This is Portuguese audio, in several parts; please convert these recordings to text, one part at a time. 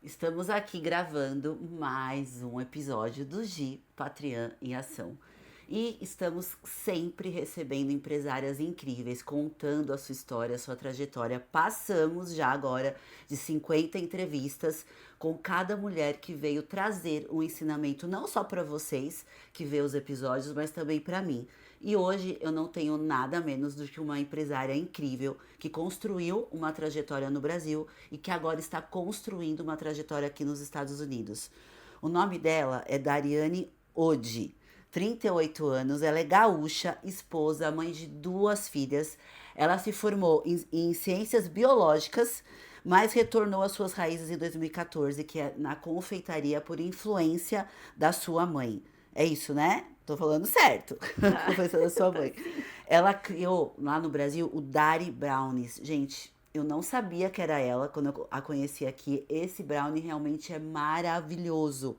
Estamos aqui gravando mais um episódio do Gi Patreon em Ação. E estamos sempre recebendo empresárias incríveis, contando a sua história, a sua trajetória. Passamos já agora de 50 entrevistas com cada mulher que veio trazer um ensinamento não só para vocês que vê os episódios, mas também para mim. E hoje eu não tenho nada menos do que uma empresária incrível que construiu uma trajetória no Brasil e que agora está construindo uma trajetória aqui nos Estados Unidos. O nome dela é Dariane Odi. 38 anos, ela é gaúcha, esposa, mãe de duas filhas. Ela se formou em ciências biológicas, mas retornou às suas raízes em 2014, que é na confeitaria por influência da sua mãe. É isso, né? Tô falando certo. Tá. Confessando da sua mãe. Sim. Ela criou lá no Brasil o Dari Brownies. Gente, eu não sabia que era ela quando eu a conheci aqui. Esse brownie realmente é maravilhoso.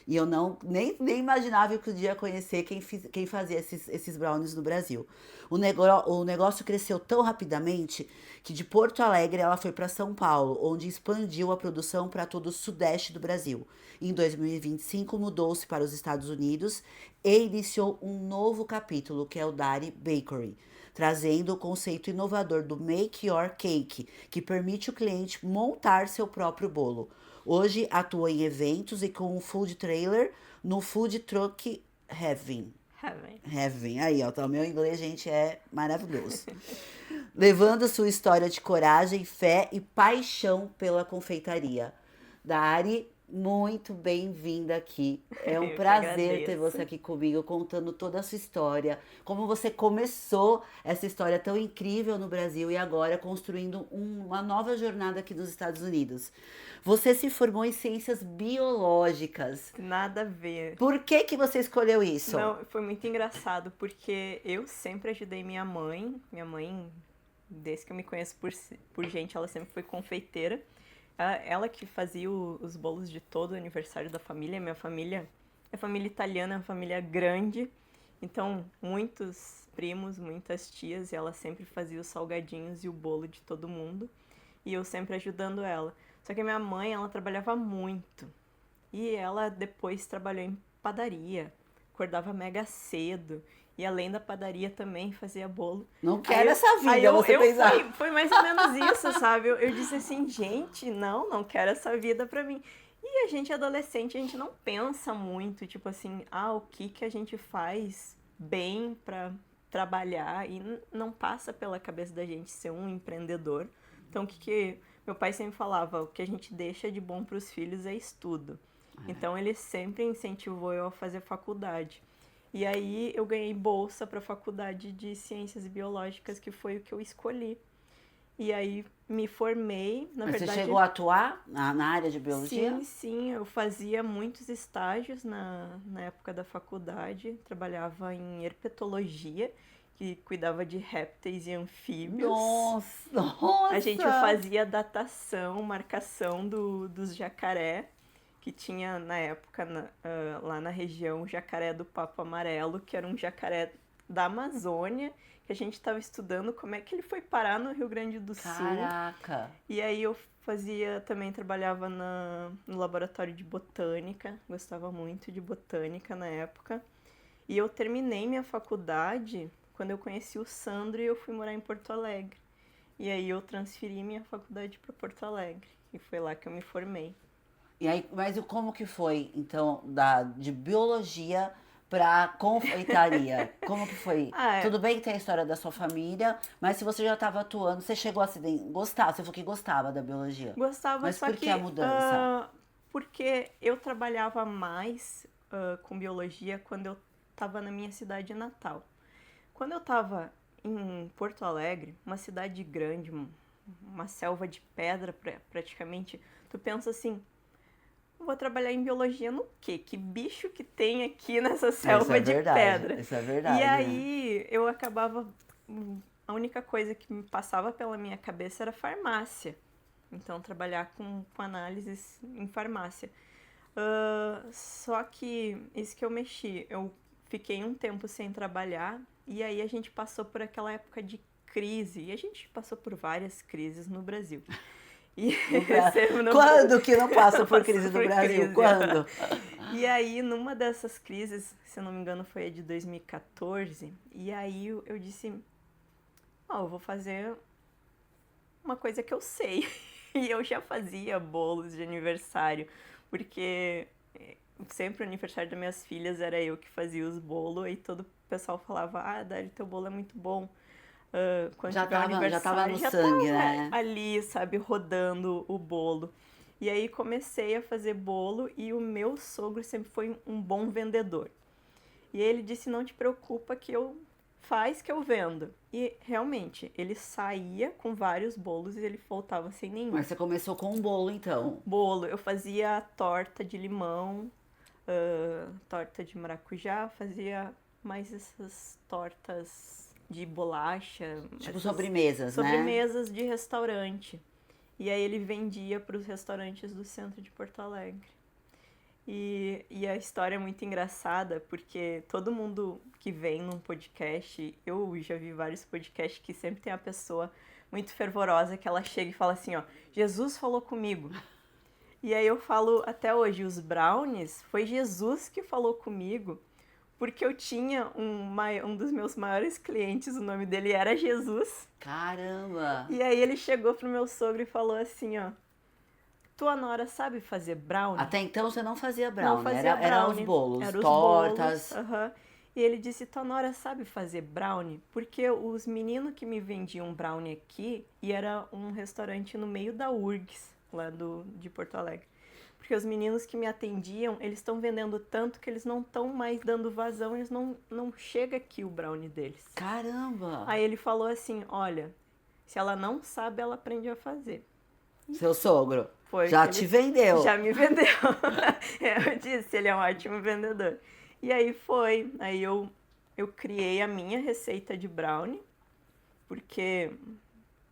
E eu não nem imaginava que eu podia conhecer quem fazia esses brownies no Brasil. O negócio cresceu tão rapidamente que de Porto Alegre ela foi para São Paulo, onde expandiu a produção para todo o sudeste do Brasil. Em 2025 mudou-se para os Estados Unidos e iniciou um novo capítulo, que é o Dari Bakery, trazendo o conceito inovador do Make Your Cake, que permite o cliente montar seu próprio bolo. Hoje atua em eventos e com um food trailer no Food Truck Heaven. Heaven. Heaven, aí ó, tá, o meu inglês, gente, é maravilhoso. Levando sua história de coragem, fé e paixão pela confeitaria. Dari, muito bem-vinda aqui. É um Eu que prazer ter agradeço. você aqui comigo, contando toda a sua história, como você começou essa história tão incrível no Brasil e agora construindo uma nova jornada aqui nos Estados Unidos. Você se formou em ciências biológicas. Nada a ver. Por que que você escolheu isso? Não, foi muito engraçado porque eu sempre ajudei minha mãe. Minha mãe, desde que eu me conheço por gente, ela sempre foi confeiteira. Ela que fazia os bolos de todo o aniversário da família. Minha família é família italiana, é uma família grande. Então, muitos primos, muitas tias, e ela sempre fazia os salgadinhos e o bolo de todo mundo. E eu sempre ajudando ela. Só que a minha mãe, ela trabalhava muito. E ela depois trabalhou em padaria, acordava mega cedo. E além da padaria também fazia bolo. Não Aí quero eu, essa aí vida, eu, você eu pensar. foi mais ou menos isso, sabe? Eu disse assim, gente, não quero essa vida pra mim. E a gente adolescente, a gente não pensa muito, tipo assim, o que a gente faz bem pra trabalhar e não passa pela cabeça da gente ser um empreendedor. Então, o que meu pai sempre falava, o que a gente deixa de bom pros filhos é estudo. Então, ele sempre incentivou eu a fazer faculdade. E aí eu ganhei bolsa para a faculdade de ciências biológicas, que foi o que eu escolhi. E aí me formei, na Mas você verdade, chegou a atuar na área de biologia? sim, eu fazia muitos estágios na época da faculdade, trabalhava em herpetologia, que cuidava de répteis e anfíbios. Nossa, A gente nossa! fazia datação, marcação dos jacaré, que tinha na época lá na região o jacaré do Papo Amarelo, que era um jacaré da Amazônia, que a gente estava estudando como é que ele foi parar no Rio Grande do Sul. Caraca! E aí eu também trabalhava no laboratório de botânica, gostava muito de botânica na época. E eu terminei minha faculdade quando eu conheci o Sandro e eu fui morar em Porto Alegre. E aí eu transferi minha faculdade para Porto Alegre. E foi lá que eu me formei. E aí, mas como que foi, então, de biologia pra confeitaria? Como que foi? Ah, é. Tudo bem que tem a história da sua família, mas se você já estava atuando, você chegou a se gostar, você falou que gostava da biologia. Gostava, Mas só por que a que mudança? porque eu trabalhava mais com biologia quando eu estava na minha cidade natal. Quando eu estava em Porto Alegre, uma cidade grande, uma selva de pedra praticamente, tu pensa assim, vou trabalhar em biologia no quê? Que bicho que tem aqui nessa Isso é selva de verdade, pedra? isso é E verdade, né? aí eu acabava. A única coisa que me passava pela minha cabeça era farmácia. Então, trabalhar com análises em farmácia. Só que isso que eu mexi, eu fiquei um tempo sem trabalhar e aí a gente passou por aquela época de crise. E a gente passou por várias crises no Brasil. E No Bra- sempre no- Quando que não passa por Passa crise do por Brasil? crise, Quando? E aí, numa dessas crises, se eu não me engano, foi a de 2014, e aí eu disse, eu vou fazer uma coisa que eu sei. E eu já fazia bolos de aniversário, porque sempre o aniversário das minhas filhas era eu que fazia os bolos, e todo o pessoal falava, Dari, teu bolo é muito bom. Quando Já tiver o tava, já tava aniversário, no já sangue, tava né? ali, sabe, rodando o bolo. E aí comecei a fazer bolo e o meu sogro sempre foi um bom vendedor. E ele disse, não te preocupa que eu faz que eu vendo. E realmente, ele saía com vários bolos e ele voltava sem nenhum. Mas você começou com um bolo, então. Bolo, eu fazia torta de limão, torta de maracujá, fazia mais essas tortas de bolacha, Tipo essas sobremesas, né? sobremesas de restaurante. E aí ele vendia para os restaurantes do centro de Porto Alegre. E a história é muito engraçada, porque todo mundo que vem num podcast, eu já vi vários podcasts que sempre tem a pessoa muito fervorosa que ela chega e fala assim, ó, Jesus falou comigo. E aí eu falo até hoje, os brownies, foi Jesus que falou comigo, porque eu tinha um dos meus maiores clientes, o nome dele era Jesus. Caramba! E aí ele chegou pro meu sogro e falou assim, ó, tua nora sabe fazer brownie? Até então você não fazia Não brownie, fazia era os brownie, bolos, eram os bolos, tortas. E ele disse, tua nora sabe fazer brownie? Porque os meninos que me vendiam brownie aqui, e era um restaurante no meio da URGS, lá de Porto Alegre. Porque os meninos que me atendiam, eles estão vendendo tanto que eles não estão mais dando vazão, eles não chega aqui o brownie deles. Caramba! Aí ele falou assim, olha, se ela não sabe, ela aprende a fazer. Seu sogro Foi já que te ele vendeu. já me vendeu. Eu disse, ele é um ótimo vendedor. E aí foi, aí eu criei a minha receita de brownie, porque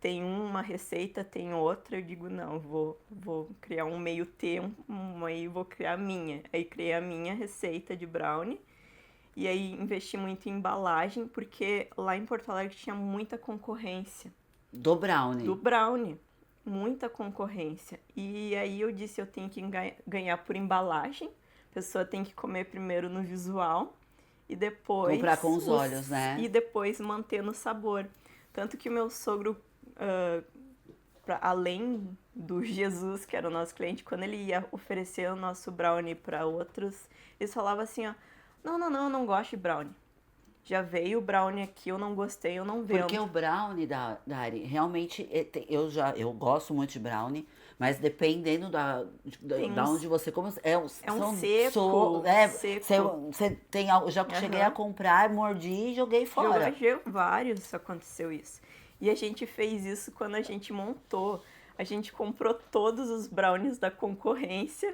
tem uma receita, tem outra, eu digo, não, vou criar um meio termo, aí vou criar a minha. Aí criei a minha receita de brownie, e aí investi muito em embalagem, porque lá em Porto Alegre tinha muita concorrência Do brownie. do brownie, muita concorrência. E aí eu disse, eu tenho que ganhar por embalagem, a pessoa tem que comer primeiro no visual e depois Comprar com os olhos, né? E depois manter no sabor. Tanto que o meu sogro, além do Jesus, que era o nosso cliente, quando ele ia oferecer o nosso brownie para outros, eles falavam assim, ó, não, eu não gosto de brownie. Já veio o brownie aqui, eu não gostei, eu não vendo. Porque o brownie Dari, realmente eu gosto muito de brownie, mas dependendo Tem da uns, onde você come, é um são seco, seco. você tem algo, já cheguei a comprar, mordi e joguei fora. Vários aconteceu isso. E a gente fez isso quando a gente montou. A gente comprou todos os brownies da concorrência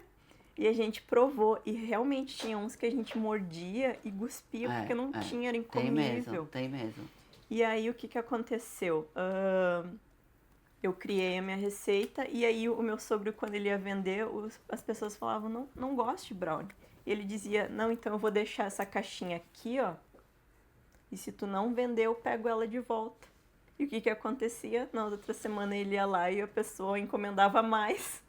e a gente provou. E realmente tinha uns que a gente mordia e cuspia porque não tinha, era incomível. Tem mesmo. E aí o que aconteceu? Eu criei a minha receita e aí o meu sogro, quando ele ia vender, as pessoas falavam, não gosto de brownie. E ele dizia, não, então eu vou deixar essa caixinha aqui, ó, e se tu não vender, eu pego ela de volta. E o que acontecia? Na outra semana ele ia lá e a pessoa encomendava mais.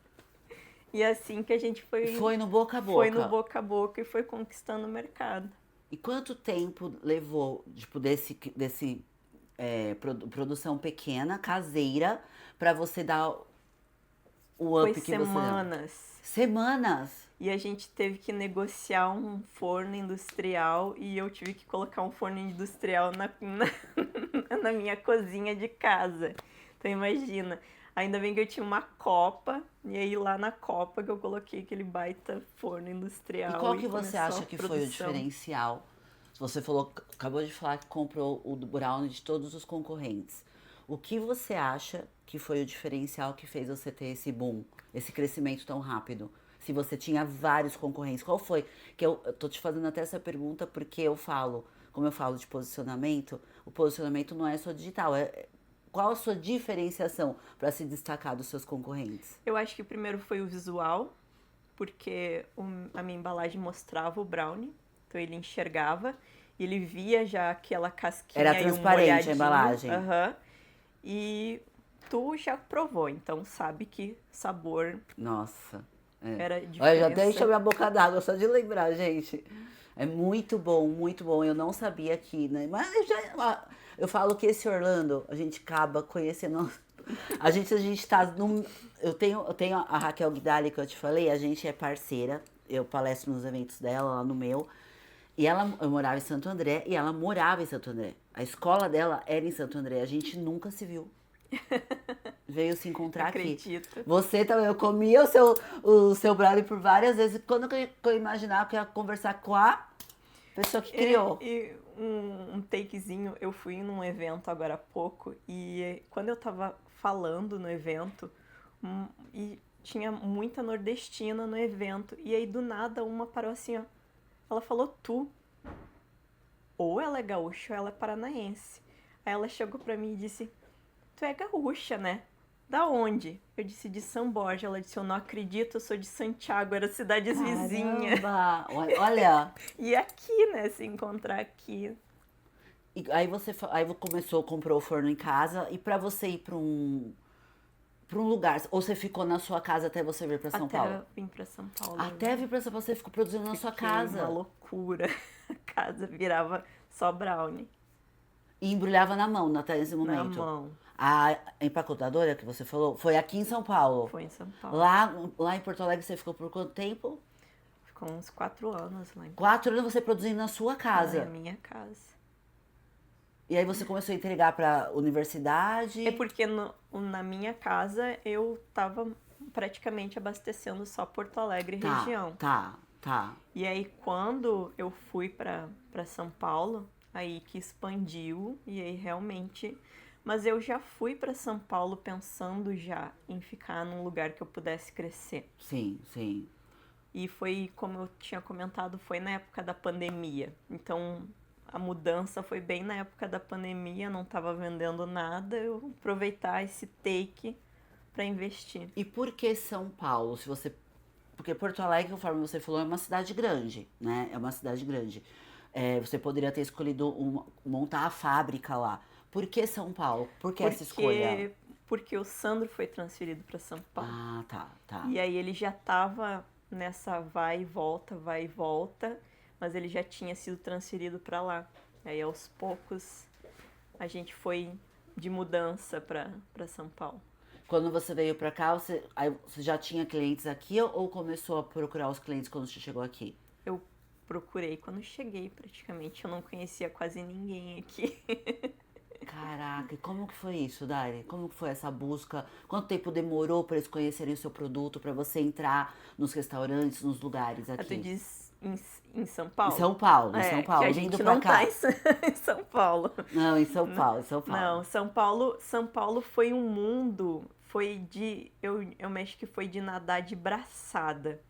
E assim que a gente Foi no boca a boca. Foi no boca a boca e foi conquistando o mercado. E quanto tempo levou, tipo, desse produção pequena, caseira, pra você dar o up Foi que você deu? semanas. Semanas? E a gente teve que negociar um forno industrial e eu tive que colocar um forno industrial na minha cozinha de casa. Então imagina, ainda bem que eu tinha uma copa, e aí lá na copa que eu coloquei aquele baita forno industrial. E qual que você acha que produção. foi o diferencial? Você acabou de falar que comprou o brownie de todos os concorrentes. O que você acha que foi o diferencial que fez você ter esse boom, esse crescimento tão rápido? Se você tinha vários concorrentes, qual foi? Que eu tô te fazendo até essa pergunta porque como eu falo de posicionamento, o posicionamento não é só digital, qual a sua diferenciação para se destacar dos seus concorrentes? Eu acho que primeiro foi o visual, porque a minha embalagem mostrava o brownie, então ele enxergava, e ele via já aquela casquinha Era transparente a embalagem. E tu já provou, então sabe que sabor Nossa. era Olha, já até encheu diferença. minha boca d'água só de lembrar, gente. É muito bom, muito bom. Eu não sabia que, né? Mas eu falo que esse Orlando, a gente acaba conhecendo. A gente tá num. Eu tenho a Raquel Guidali que eu te falei, a gente é parceira. Eu palestro nos eventos dela, lá no meu. E eu morava em Santo André e ela morava em Santo André. A escola dela era em Santo André. A gente nunca se viu. Veio se encontrar aqui. Acredito. Você também, eu comia o seu brownie por várias vezes. Quando que eu imaginava que eu ia conversar com a pessoa que criou. E um takezinho, eu fui num evento agora há pouco e quando eu tava falando no evento, e tinha muita nordestina no evento, e aí do nada uma parou assim, ó. Ela falou tu. Ou ela é gaúcha ou ela é paranaense. Aí ela chegou pra mim e disse: Tu é gaúcha, né? Da onde? Eu disse: De São Borja. Ela disse: Eu não acredito, eu sou de Santiago, era cidades vizinhas. Caramba! Olha, E aqui, né? Se encontrar aqui. aí começou, comprou o forno em casa e pra você ir pra um lugar, ou você ficou na sua casa até você vir pra São Até Paulo? eu vim pra São Paulo. Até vir pra São Paulo, você ficou produzindo na sua Fiquei uma casa. loucura. A casa virava só brownie E embrulhava na mão até esse na momento. mão. A empacotadora que você falou foi aqui em São Paulo. Foi em São Paulo. Lá em Porto Alegre você ficou por quanto tempo? Ficou uns 4 anos lá 4 anos você produzindo na sua na casa. minha casa. E aí você começou a entregar pra É universidade. porque na minha casa eu tava praticamente abastecendo só Porto Alegre e Tá, região. tá. E aí quando eu fui pra São Paulo, aí que expandiu e aí realmente. Mas eu já fui pra São Paulo pensando já em ficar num lugar que eu pudesse crescer. Sim. E foi, como eu tinha comentado, foi na época da pandemia. Então a mudança foi bem na época da pandemia, não estava vendendo nada, eu aproveitar esse take para investir. E por que São Paulo? Porque Porto Alegre, conforme você falou, é uma cidade grande, né? É uma cidade grande. Você poderia ter escolhido montar a fábrica lá. Por que São Paulo? Por que essa escolha? Porque o Sandro foi transferido para São Paulo. Ah, tá. E aí ele já estava nessa vai e volta, mas ele já tinha sido transferido para lá. Aí aos poucos a gente foi de mudança para São Paulo. Quando você veio pra cá, aí você já tinha clientes aqui ou começou a procurar os clientes quando você chegou aqui? Eu procurei quando cheguei, praticamente. Eu não conhecia quase ninguém aqui. Caraca, e como que foi isso, Dari? Como que foi essa busca? Quanto tempo demorou para eles conhecerem o seu produto, para você entrar nos restaurantes, nos lugares Tu aqui? diz em São Em Paulo? São Paulo, em É, São que a Paulo, gente vindo pra não tá cá. em São Paulo. Não, em São Paulo, em São Não, Paulo. São Paulo foi um mundo, eu acho que foi de nadar de braçada,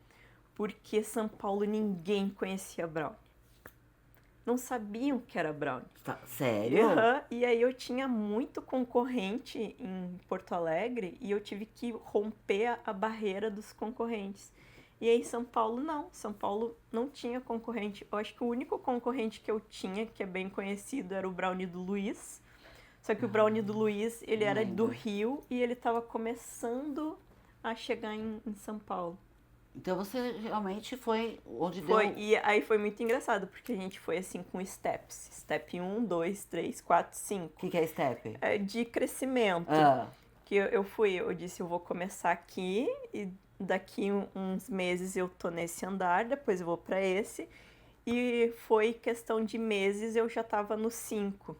porque São Paulo ninguém conhecia brownie. Não sabiam que era brownie. Sério? Aham, e aí eu tinha muito concorrente em Porto Alegre e eu tive que romper a barreira dos concorrentes. E aí São Paulo não, São Paulo não tinha concorrente. Eu acho que o único concorrente que eu tinha, que é bem conhecido, era o Brownie do Luiz. Só que o Brownie do Luiz, ele era do lembro. Rio e ele estava começando a chegar em São Paulo. Então você realmente foi onde Foi, deu. e aí foi muito engraçado, porque a gente foi assim com steps. Step 1, 2, 3, 4, O 5. que é step? É de crescimento. Ah, Que eu disse, eu vou começar aqui e daqui uns meses eu tô nesse andar, depois eu vou pra esse. E foi questão de meses, eu já tava no 5.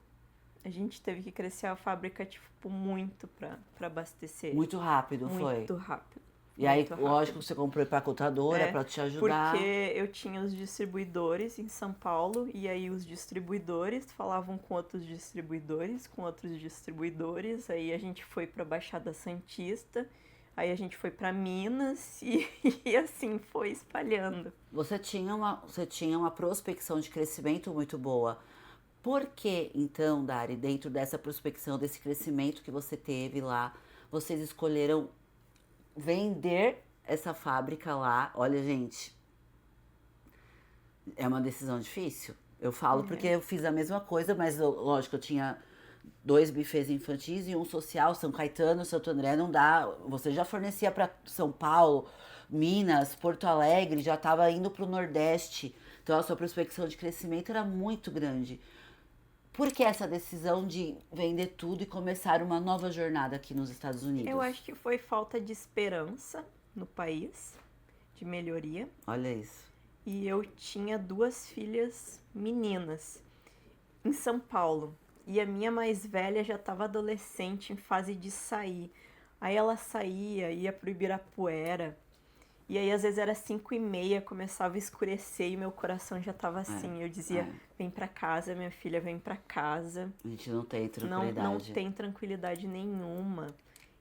A gente teve que crescer a fábrica, tipo, muito pra abastecer. muito rápido foi. Muito rápido. E aí, Muito rápido. lógico, você comprou empacotadora É, pra te ajudar. porque eu tinha os distribuidores em São Paulo, e aí os distribuidores falavam com outros distribuidores, aí a gente foi pra Baixada Santista, aí a gente foi pra Minas, e assim foi espalhando. Você tinha uma prospecção de crescimento muito boa. Por que, então, Dari, dentro dessa prospecção, desse crescimento que você teve lá, vocês escolheram vender essa fábrica lá? Olha, gente, é uma decisão difícil. Eu falo porque eu fiz a mesma coisa, mas lógico, eu tinha 2 buffets infantis e um social, São Caetano, Santo André, não dá. Você já fornecia para São Paulo, Minas, Porto Alegre, já estava indo para o Nordeste. Então a sua prospecção de crescimento era muito grande. Por que essa decisão de vender tudo e começar uma nova jornada aqui nos Estados Eu Unidos? acho que foi falta de esperança no país, de melhoria. Olha isso. E eu tinha 2 filhas meninas em São Paulo. E a minha mais velha já estava adolescente, em fase de sair. Aí ela saía, ia pro Ibirapuera. E aí às vezes era 5h30, começava a escurecer e meu coração já tava assim. Eu dizia, vem pra casa, minha filha, vem pra casa. A gente não tem Não tranquilidade. tem tranquilidade nenhuma.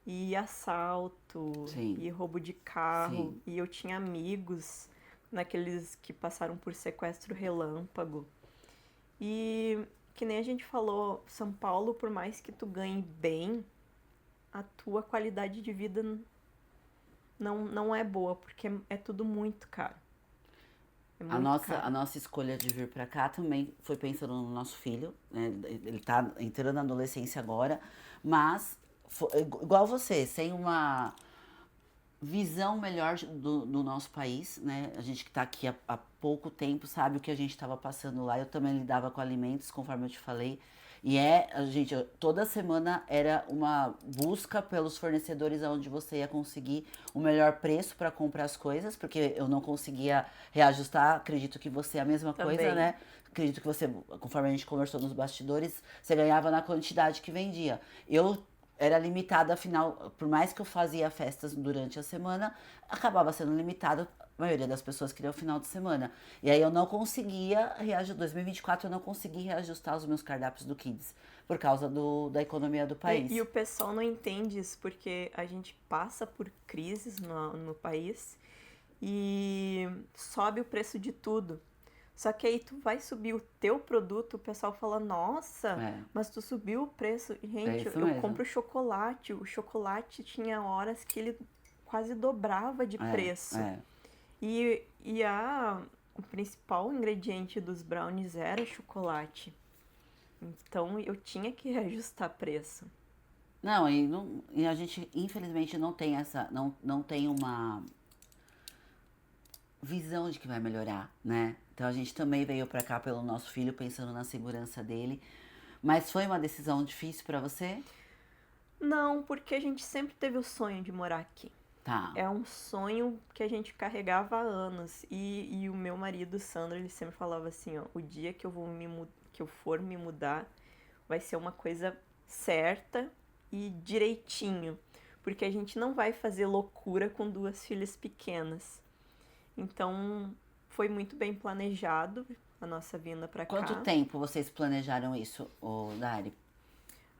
E assalto, Sim. e roubo de carro. Sim. E eu tinha amigos naqueles que passaram por sequestro relâmpago. E que nem a gente falou, São Paulo, por mais que tu ganhe bem, a tua qualidade de vida não é boa, porque é tudo muito caro. É A muito nossa, caro. a nossa escolha de vir pra cá também foi pensando no nosso filho, né? Ele tá entrando na adolescência agora, mas igual você, sem uma visão melhor do nosso país, né? A gente que tá aqui há pouco tempo sabe o que a gente estava passando lá. Eu também lidava com alimentos, conforme eu te falei. E a gente, toda semana era uma busca pelos fornecedores onde você ia conseguir o melhor preço para comprar as coisas, porque eu não conseguia reajustar. Acredito que você é a mesma coisa, Também. né? Acredito que você, conforme a gente conversou nos bastidores, você ganhava na quantidade que vendia. Eu era limitada, afinal, por mais que eu fazia festas durante a semana, acabava sendo limitada. A maioria das pessoas queria o final de semana. E aí eu não conseguia reajustar. 2024 eu não consegui reajustar os meus cardápios do Kids por causa da economia do país. E o pessoal não entende isso, porque a gente passa por crises no país e sobe o preço de tudo. Só que aí tu vai subir o teu produto, o pessoal fala, nossa, mas tu subiu o preço. Gente, eu compro chocolate. O chocolate tinha horas que ele quase dobrava de preço. E o principal ingrediente dos brownies era chocolate. Então eu tinha que reajustar preço. Não, e a gente infelizmente não tem não tem uma visão de que vai melhorar, né? Então a gente também veio pra cá pelo nosso filho, pensando na segurança dele. Mas foi uma decisão difícil pra você? Não, porque a gente sempre teve o sonho de morar aqui. Tá. É um sonho que a gente carregava há anos. E o meu marido, Sandro, ele sempre falava assim, ó, o dia que eu for me mudar, vai ser uma coisa certa e direitinho. Porque a gente não vai fazer loucura com 2 filhas pequenas. Então, foi muito bem planejado a nossa vinda pra cá. Quanto tempo vocês planejaram isso, Dari?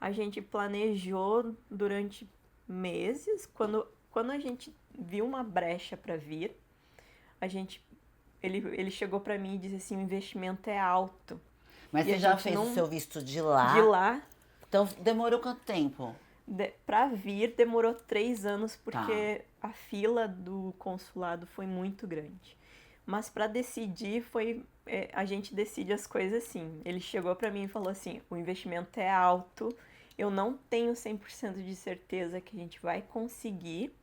A gente planejou durante meses. Quando a gente viu uma brecha para vir, ele chegou para mim e disse assim, o investimento é alto. Mas você já fez o seu visto de lá? De lá. Então demorou quanto tempo? Para vir demorou 3 anos porque a fila do consulado foi muito grande. Mas para decidir a gente decide as coisas assim. Ele chegou para mim e falou assim, o investimento é alto, eu não tenho 100% de certeza que a gente vai conseguir,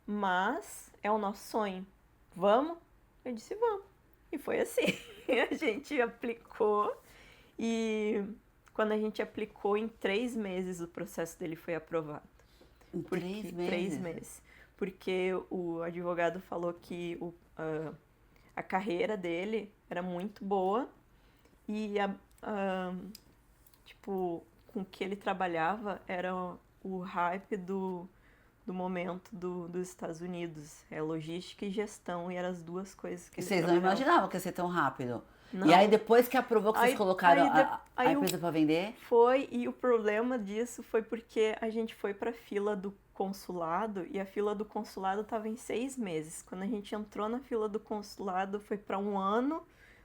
mas é o nosso sonho. Vamos? Eu disse, vamos. E foi assim. A gente aplicou e quando a gente aplicou, em 3 meses o processo dele foi aprovado. Em 3 meses? 3 meses. Porque o advogado falou que a carreira dele era muito boa e tipo, com o que ele trabalhava era o hype do momento dos Estados Unidos. É logística e gestão, e eram as 2 coisas que E ele vocês não trabalhava. imaginavam que ia ser tão rápido? Não. E aí depois que aprovou que vocês colocaram a empresa pra vender? Foi, e o problema disso foi porque a gente foi pra fila do consulado e a fila do consulado tava em 6 meses. Quando a gente entrou na fila do consulado foi pra 1 ano,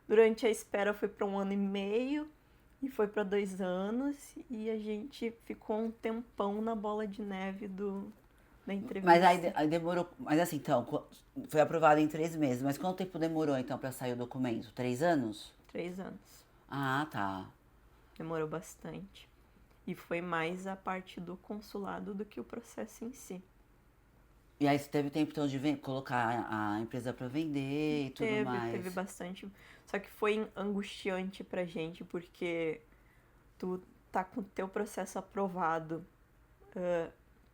durante a espera foi pra 1 ano e meio e foi pra 2 anos e a gente ficou um tempão na bola de neve da entrevista. Mas aí demorou. Mas assim, então, foi aprovado em 3 meses. Mas quanto tempo demorou então pra sair o documento? 3 anos? 3 anos. Ah, tá. Demorou bastante. E foi mais a parte do consulado do que o processo em si. E aí você teve tempo então de colocar a empresa para vender e tudo Teve mais. bastante. Só que foi angustiante pra gente, porque tu tá com o teu processo aprovado.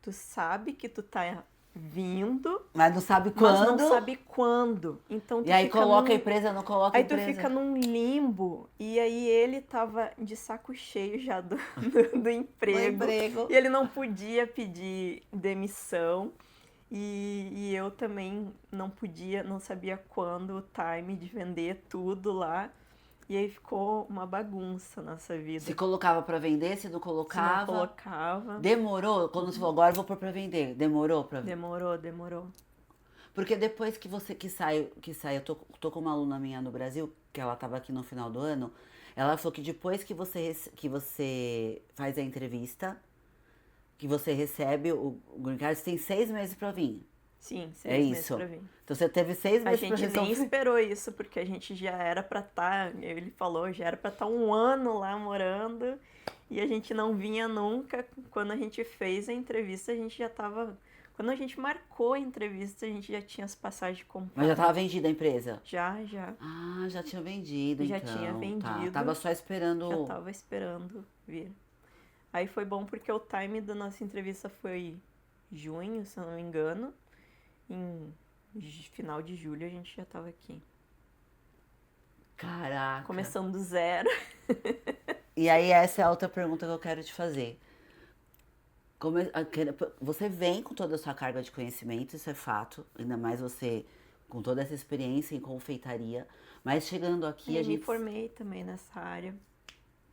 Tu sabe que tu tá vindo, Mas não sabe mas não quando. sabe quando. Então E tu aí fica coloca a num. empresa, não coloca a Aí tu empresa. fica num limbo. E aí ele tava de saco cheio já do No emprego. emprego. E ele não podia pedir demissão. E eu também não podia, não sabia quando o time de vender tudo lá. E aí ficou uma bagunça na nossa Se vida. colocava para vender, se não Se não colocava. colocava, Demorou, quando você falou, agora eu vou pôr pra vender. Demorou pra. demorou. Porque depois que você que sai, eu tô com uma aluna minha no Brasil, que ela tava aqui no final do ano, ela falou que depois que você faz a entrevista, que você recebe o green card, você tem 6 meses pra vir. Sim, É 6 meses isso. pra vir. Então você teve 6 A meses pra gente nem resolver. esperou isso, porque a gente já era pra estar, ele falou, já era pra estar um ano lá morando, e a gente não vinha nunca. Quando a gente fez a entrevista, a gente já tava. Quando a gente marcou a entrevista, a gente já tinha as passagens Mas já compradas. tava vendida a empresa. Já. Ah, já tinha vendido Já então. tinha Tá. vendido. Tava só Já esperando. tava esperando vir. Aí foi bom porque o time da nossa entrevista foi junho, se eu não me engano. Em final de julho a gente já tava aqui. Caraca. Começando do zero. E aí essa é a outra pergunta que eu quero te fazer. Você vem com toda a sua carga de conhecimento, isso é fato, ainda mais você com toda essa experiência em confeitaria, mas chegando aqui a E me gente formei também nessa área.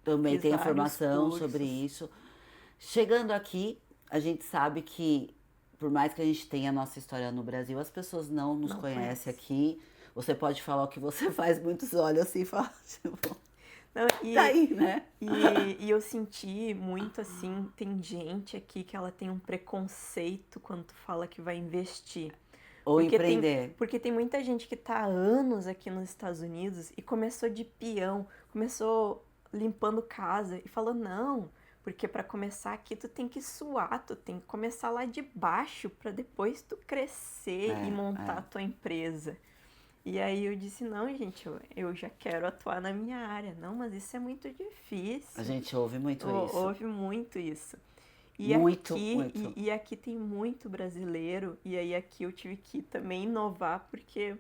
também Fiz tem vários informação cursos. sobre isso. Chegando aqui, a gente sabe que por mais que a gente tenha a nossa história no Brasil, as pessoas não nos Não conhecem conhece. aqui. Você pode falar o que você faz, muitos olham assim e falam, tipo, Não, tá aí, né? e eu senti muito assim, tem gente aqui que ela tem um preconceito quando tu fala que vai investir. Ou Porque empreender. porque tem muita gente que tá há anos aqui nos Estados Unidos e começou de peão, começou limpando casa e falou: não, porque para começar aqui tu tem que suar, tu tem que começar lá de baixo para depois tu crescer e montar a tua empresa. E aí eu disse: não, gente, eu já quero atuar na minha área. Não, mas isso é muito difícil. A gente ouve muito isso. Ouve muito isso. E Muito, aqui, muito. E aqui tem muito brasileiro, e aí aqui eu tive que também inovar, porque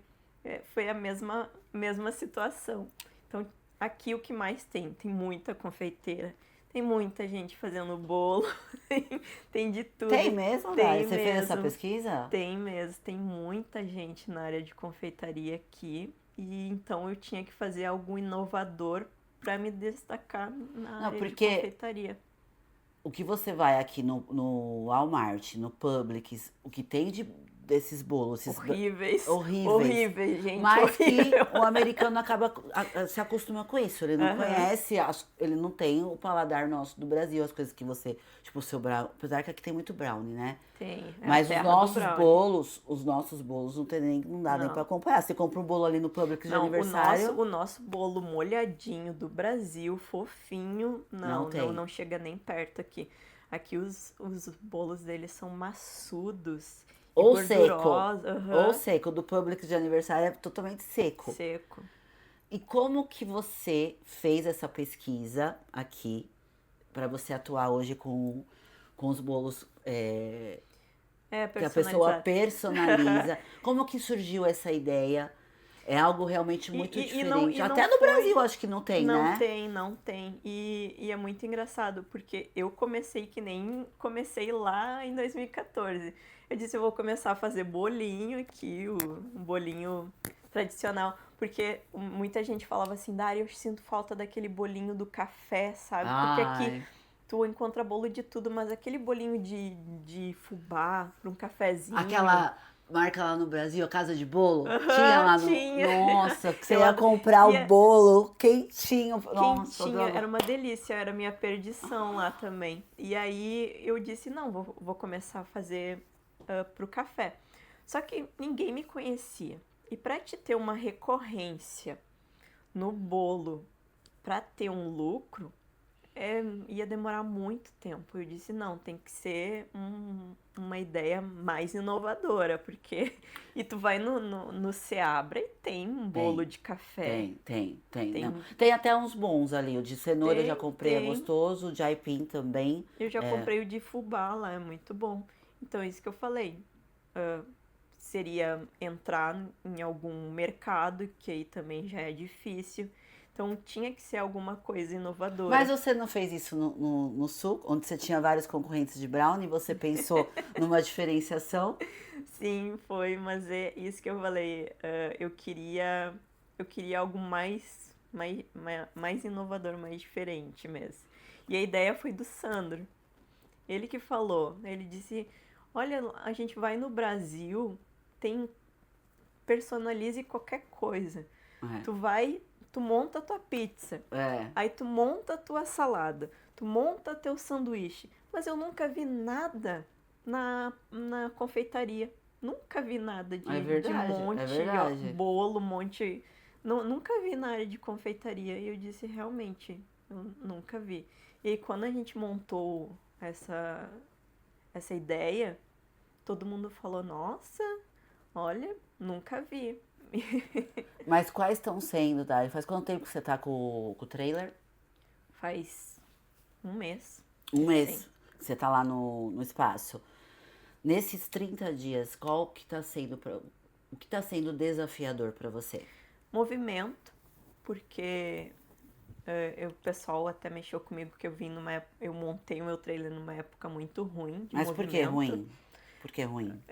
foi a mesma situação. Então, aqui o que mais tem? Tem muita confeiteira, tem muita gente fazendo bolo, tem de tudo. Tem mesmo, Tem Dari? Você fez mesmo. essa pesquisa? Tem mesmo, tem muita gente na área de confeitaria aqui, e então eu tinha que fazer algo inovador para me destacar na área de confeitaria. O que você vai aqui no Walmart, no Publix, o que tem desses bolos, esses Horríveis. horríveis. Horríveis, gente. Mas horrível. que o americano se acostuma com isso. Ele não conhece, ele não tem o paladar nosso do Brasil, as coisas que você. Tipo o seu brownie. Apesar que aqui tem muito brownie, né? Tem. Mas os nossos bolos não dá nem pra acompanhar. Você compra um bolo ali no Publix de aniversário. O nosso bolo molhadinho do Brasil, fofinho, não chega nem perto aqui. Aqui os bolos deles são maçudos. Ou seco. Ou seco. Do Publix de aniversário é totalmente seco. Seco. E como que você fez essa pesquisa aqui para você atuar hoje com os bolos que a pessoa personaliza? Como que surgiu essa ideia? É algo realmente muito diferente. Até no Brasil acho que não tem, né? Não tem. E é muito engraçado, porque eu comecei que nem comecei lá em 2014. Eu disse, eu vou começar a fazer bolinho aqui, um bolinho tradicional. Porque muita gente falava assim, Dari, eu sinto falta daquele bolinho do café, sabe? Porque aqui tu encontra bolo de tudo, mas aquele bolinho de fubá para um cafezinho. Aquela marca lá no Brasil, a Casa de Bolo, tinha lá no... Tinha. Nossa, que você ia comprar o bolo quentinho. Nossa, quentinho, era uma delícia, era a minha perdição lá também. E aí eu disse, não, vou começar a fazer pro café. Só que ninguém me conhecia. E para te ter uma recorrência no bolo, para ter um lucro, ia demorar muito tempo. Eu disse, não, tem que ser uma ideia mais inovadora, porque... E tu vai no Seabra e tem um bolo de café. Tem. Tem, Não. Tem até uns bons ali. O de cenoura eu já comprei, é tem. gostoso. O de aipim também. Eu já comprei o de fubá lá, é muito bom. Então, é isso que eu falei. Seria entrar em algum mercado, que aí também já é difícil. Então, tinha que ser alguma coisa inovadora. Mas você não fez isso no Sul, onde você tinha vários concorrentes de brownie, você pensou numa diferenciação? Sim, foi, mas é isso que eu falei. Eu queria algo mais inovador, mais diferente mesmo. E a ideia foi do Sandro. Ele que falou. Ele disse: Olha, a gente vai no Brasil, personalize qualquer coisa. Tu monta a tua pizza. Aí tu monta a tua salada. Tu monta teu sanduíche. Mas eu nunca vi nada na confeitaria. Nunca vi nada de monte, bolo, monte. Nunca vi na área de confeitaria. E eu disse, realmente, eu nunca vi. E aí, quando a gente montou essa ideia, todo mundo falou, nossa, olha, nunca vi. Mas quais estão sendo, Dari? Faz quanto tempo que você tá com o trailer? Faz um mês. Um mês que você tá lá no espaço. Nesses 30 dias, o que tá sendo desafiador para você? Movimento, porque o pessoal até mexeu comigo que eu montei o meu trailer numa época muito ruim de Mas movimento. por que ruim? Por que ruim?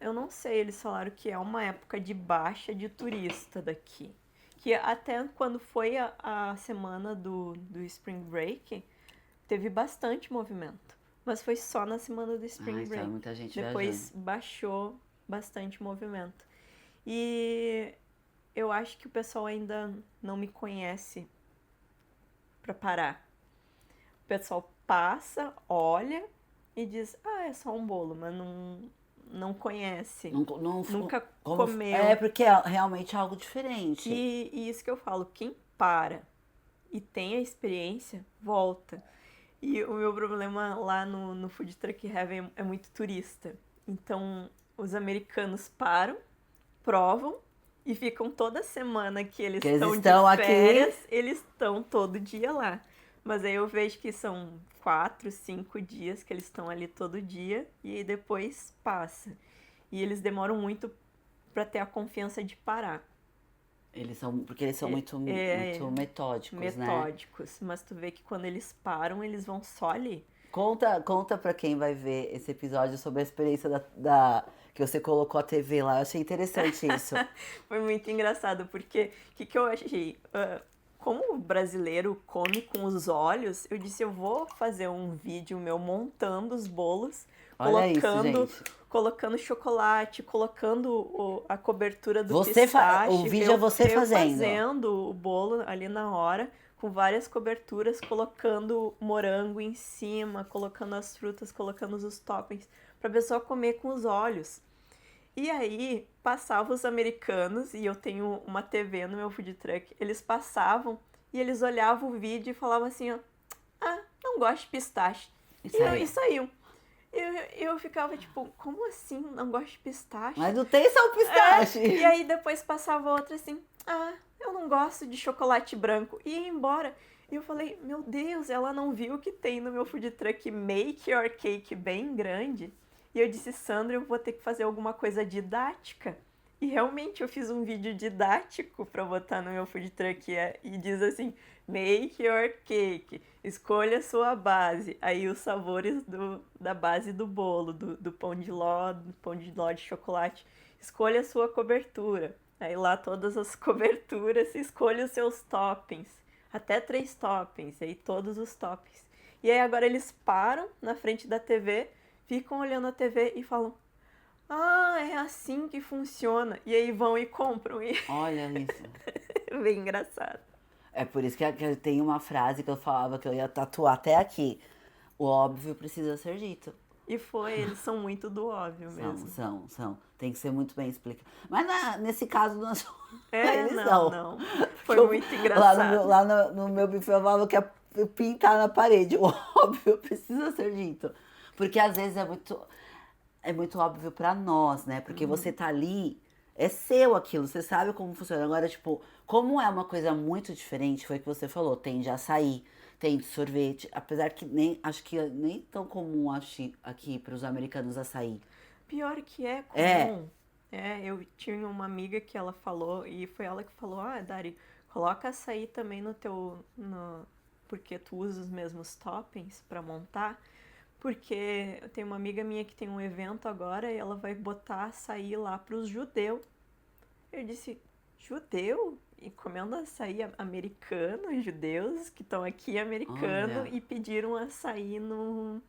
Eu não sei, eles falaram que é uma época de baixa de turista daqui. Que até quando foi a semana do Spring Break, teve bastante movimento. Mas foi só na semana do Spring Break. Muita gente Depois viajando. baixou bastante movimento. E eu acho que o pessoal ainda não me conhece pra parar. O pessoal passa, olha e diz, é só um bolo, mas não conhece. Nunca comeu. É, porque é realmente algo diferente. E isso que eu falo, quem para e tem a experiência, volta. E o meu problema lá no Food Truck Heaven é muito turista. Então, os americanos param, provam e ficam toda semana que eles estão de férias, eles estão todo dia lá. Mas aí eu vejo que são 4, 5 dias que eles estão ali todo dia e aí depois passa. E eles demoram muito para ter a confiança de parar. Porque eles são muito metódicos, né? Metódicos, mas tu vê que quando eles param, eles vão só ali. Conta pra quem vai ver esse episódio sobre a experiência que você colocou a TV lá. Eu achei interessante isso. Foi muito engraçado, porque o que eu achei? Como o brasileiro come com os olhos, eu disse, eu vou fazer um vídeo meu montando os bolos, colocando chocolate, colocando a cobertura do pistache. O vídeo é você fazendo o bolo ali na hora, com várias coberturas, colocando morango em cima, colocando as frutas, colocando os toppings, pra pessoa comer com os olhos. E aí, passavam os americanos, e eu tenho uma TV no meu food truck, eles passavam e eles olhavam o vídeo e falavam assim, não gosto de pistache. E saíam. Eu ficava tipo, como assim não gosto de pistache? Mas não tem só o pistache. E aí depois passava outra assim, eu não gosto de chocolate branco. E ia embora. E eu falei, meu Deus, ela não viu que tem no meu food truck Make Your Cake bem grande. E eu disse, Sandra, eu vou ter que fazer alguma coisa didática. E realmente eu fiz um vídeo didático para botar no meu food truck e diz assim, Make Your Cake, escolha a sua base. Aí os sabores da base do bolo, do pão de ló de chocolate. Escolha a sua cobertura. Aí lá todas as coberturas, escolha os seus toppings. Até 3 toppings, aí todos os toppings. E aí agora eles param na frente da TV, ficam olhando a TV e falam, é assim que funciona. E aí vão e compram. Olha isso. Bem engraçado. É por isso que tem uma frase que eu falava que eu ia tatuar até aqui. O óbvio precisa ser dito. E eles são muito do óbvio mesmo. São. Tem que ser muito bem explicado. Mas nesse caso não. Não. Foi muito engraçado. Lá no meu buffet eu falava que pintar na parede. Óbvio, precisa ser dito. Porque às vezes é muito óbvio pra nós, né? Porque você tá ali, é seu aquilo, você sabe como funciona. Agora, tipo, como é uma coisa muito diferente, foi o que você falou, tem de açaí, tem de sorvete, apesar que nem, acho que nem tão comum aqui pros americanos açaí. Pior que é É, comum. É, eu tinha uma amiga que ela falou, e foi ela que falou, ah, Dari, coloca açaí também no teu. No, porque tu usa os mesmos toppings pra montar. Porque eu tenho uma amiga minha que tem um evento agora e ela vai botar açaí lá pros judeus. Eu disse, judeu? E comendo açaí americano, judeus que estão aqui americano olha. e pediram açaí no,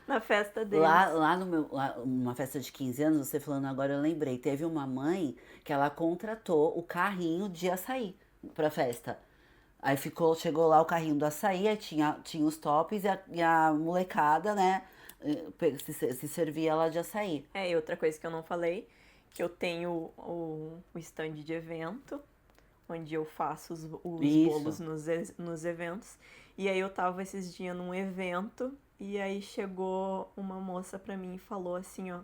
na festa Lá, deles. lá no meu, uma festa de 15 anos, você falando agora, eu lembrei. Teve uma mãe que ela contratou o carrinho de açaí pra festa. Aí chegou lá o carrinho do açaí, aí tinha os tops e a molecada, né, se servia lá de açaí. É, e outra coisa que eu não falei, que eu tenho o stand de evento, onde eu faço os bolos Isso. nos eventos. E aí eu tava esses dias num evento e aí chegou uma moça pra mim e falou assim, ó,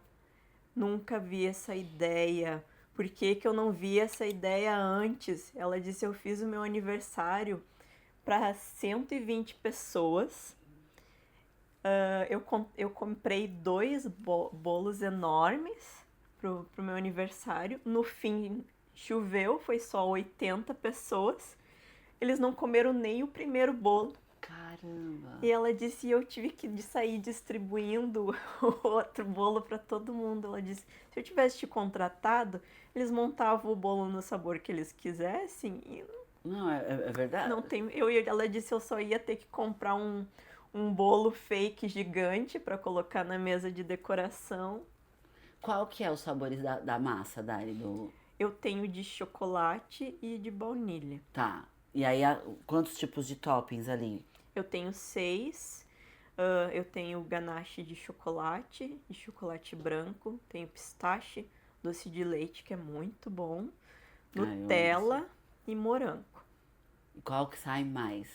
nunca vi essa ideia. Por que que eu não vi essa ideia antes? Ela disse, eu fiz o meu aniversário para 120 pessoas. Eu comprei dois bolos enormes pro meu aniversário. No fim, choveu, foi só 80 pessoas. Eles não comeram nem o primeiro bolo. Caramba. E ela disse, eu tive que sair distribuindo o outro bolo para todo mundo. Ela disse, se eu tivesse te contratado, eles montavam o bolo no sabor que eles quisessem e Não, é verdade. não tem. Ela disse, eu só ia ter que comprar um bolo fake gigante para colocar na mesa de decoração. Qual que é os sabores da massa, Dari? Eu tenho de chocolate e de baunilha. Tá. E aí, quantos tipos de toppings ali? Eu tenho 6. Eu tenho ganache de chocolate branco, tenho pistache, doce de leite, que é muito bom, Ah, eu amo isso. Nutella e morango. E qual que sai mais?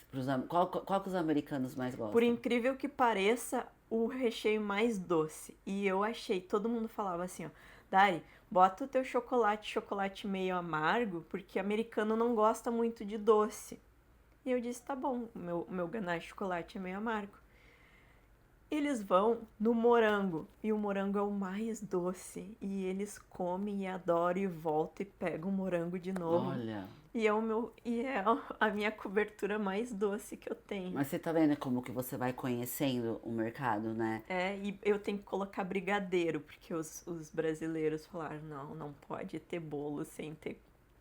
Qual que os americanos mais Por gostam? incrível que pareça, o recheio mais doce. E eu achei, todo mundo falava assim, ó, Dari, bota o teu chocolate meio amargo, porque americano não gosta muito de doce. E eu disse, tá bom, o meu ganache de chocolate é meio amargo. Eles vão no morango, e o morango é o mais doce. E eles comem e adoram e voltam e pegam o morango de novo. Olha. E é a minha cobertura mais doce que eu tenho. Mas você tá vendo como que você vai conhecendo o mercado, né? É, e eu tenho que colocar brigadeiro, porque os brasileiros falaram, não, não pode ter bolo sem ter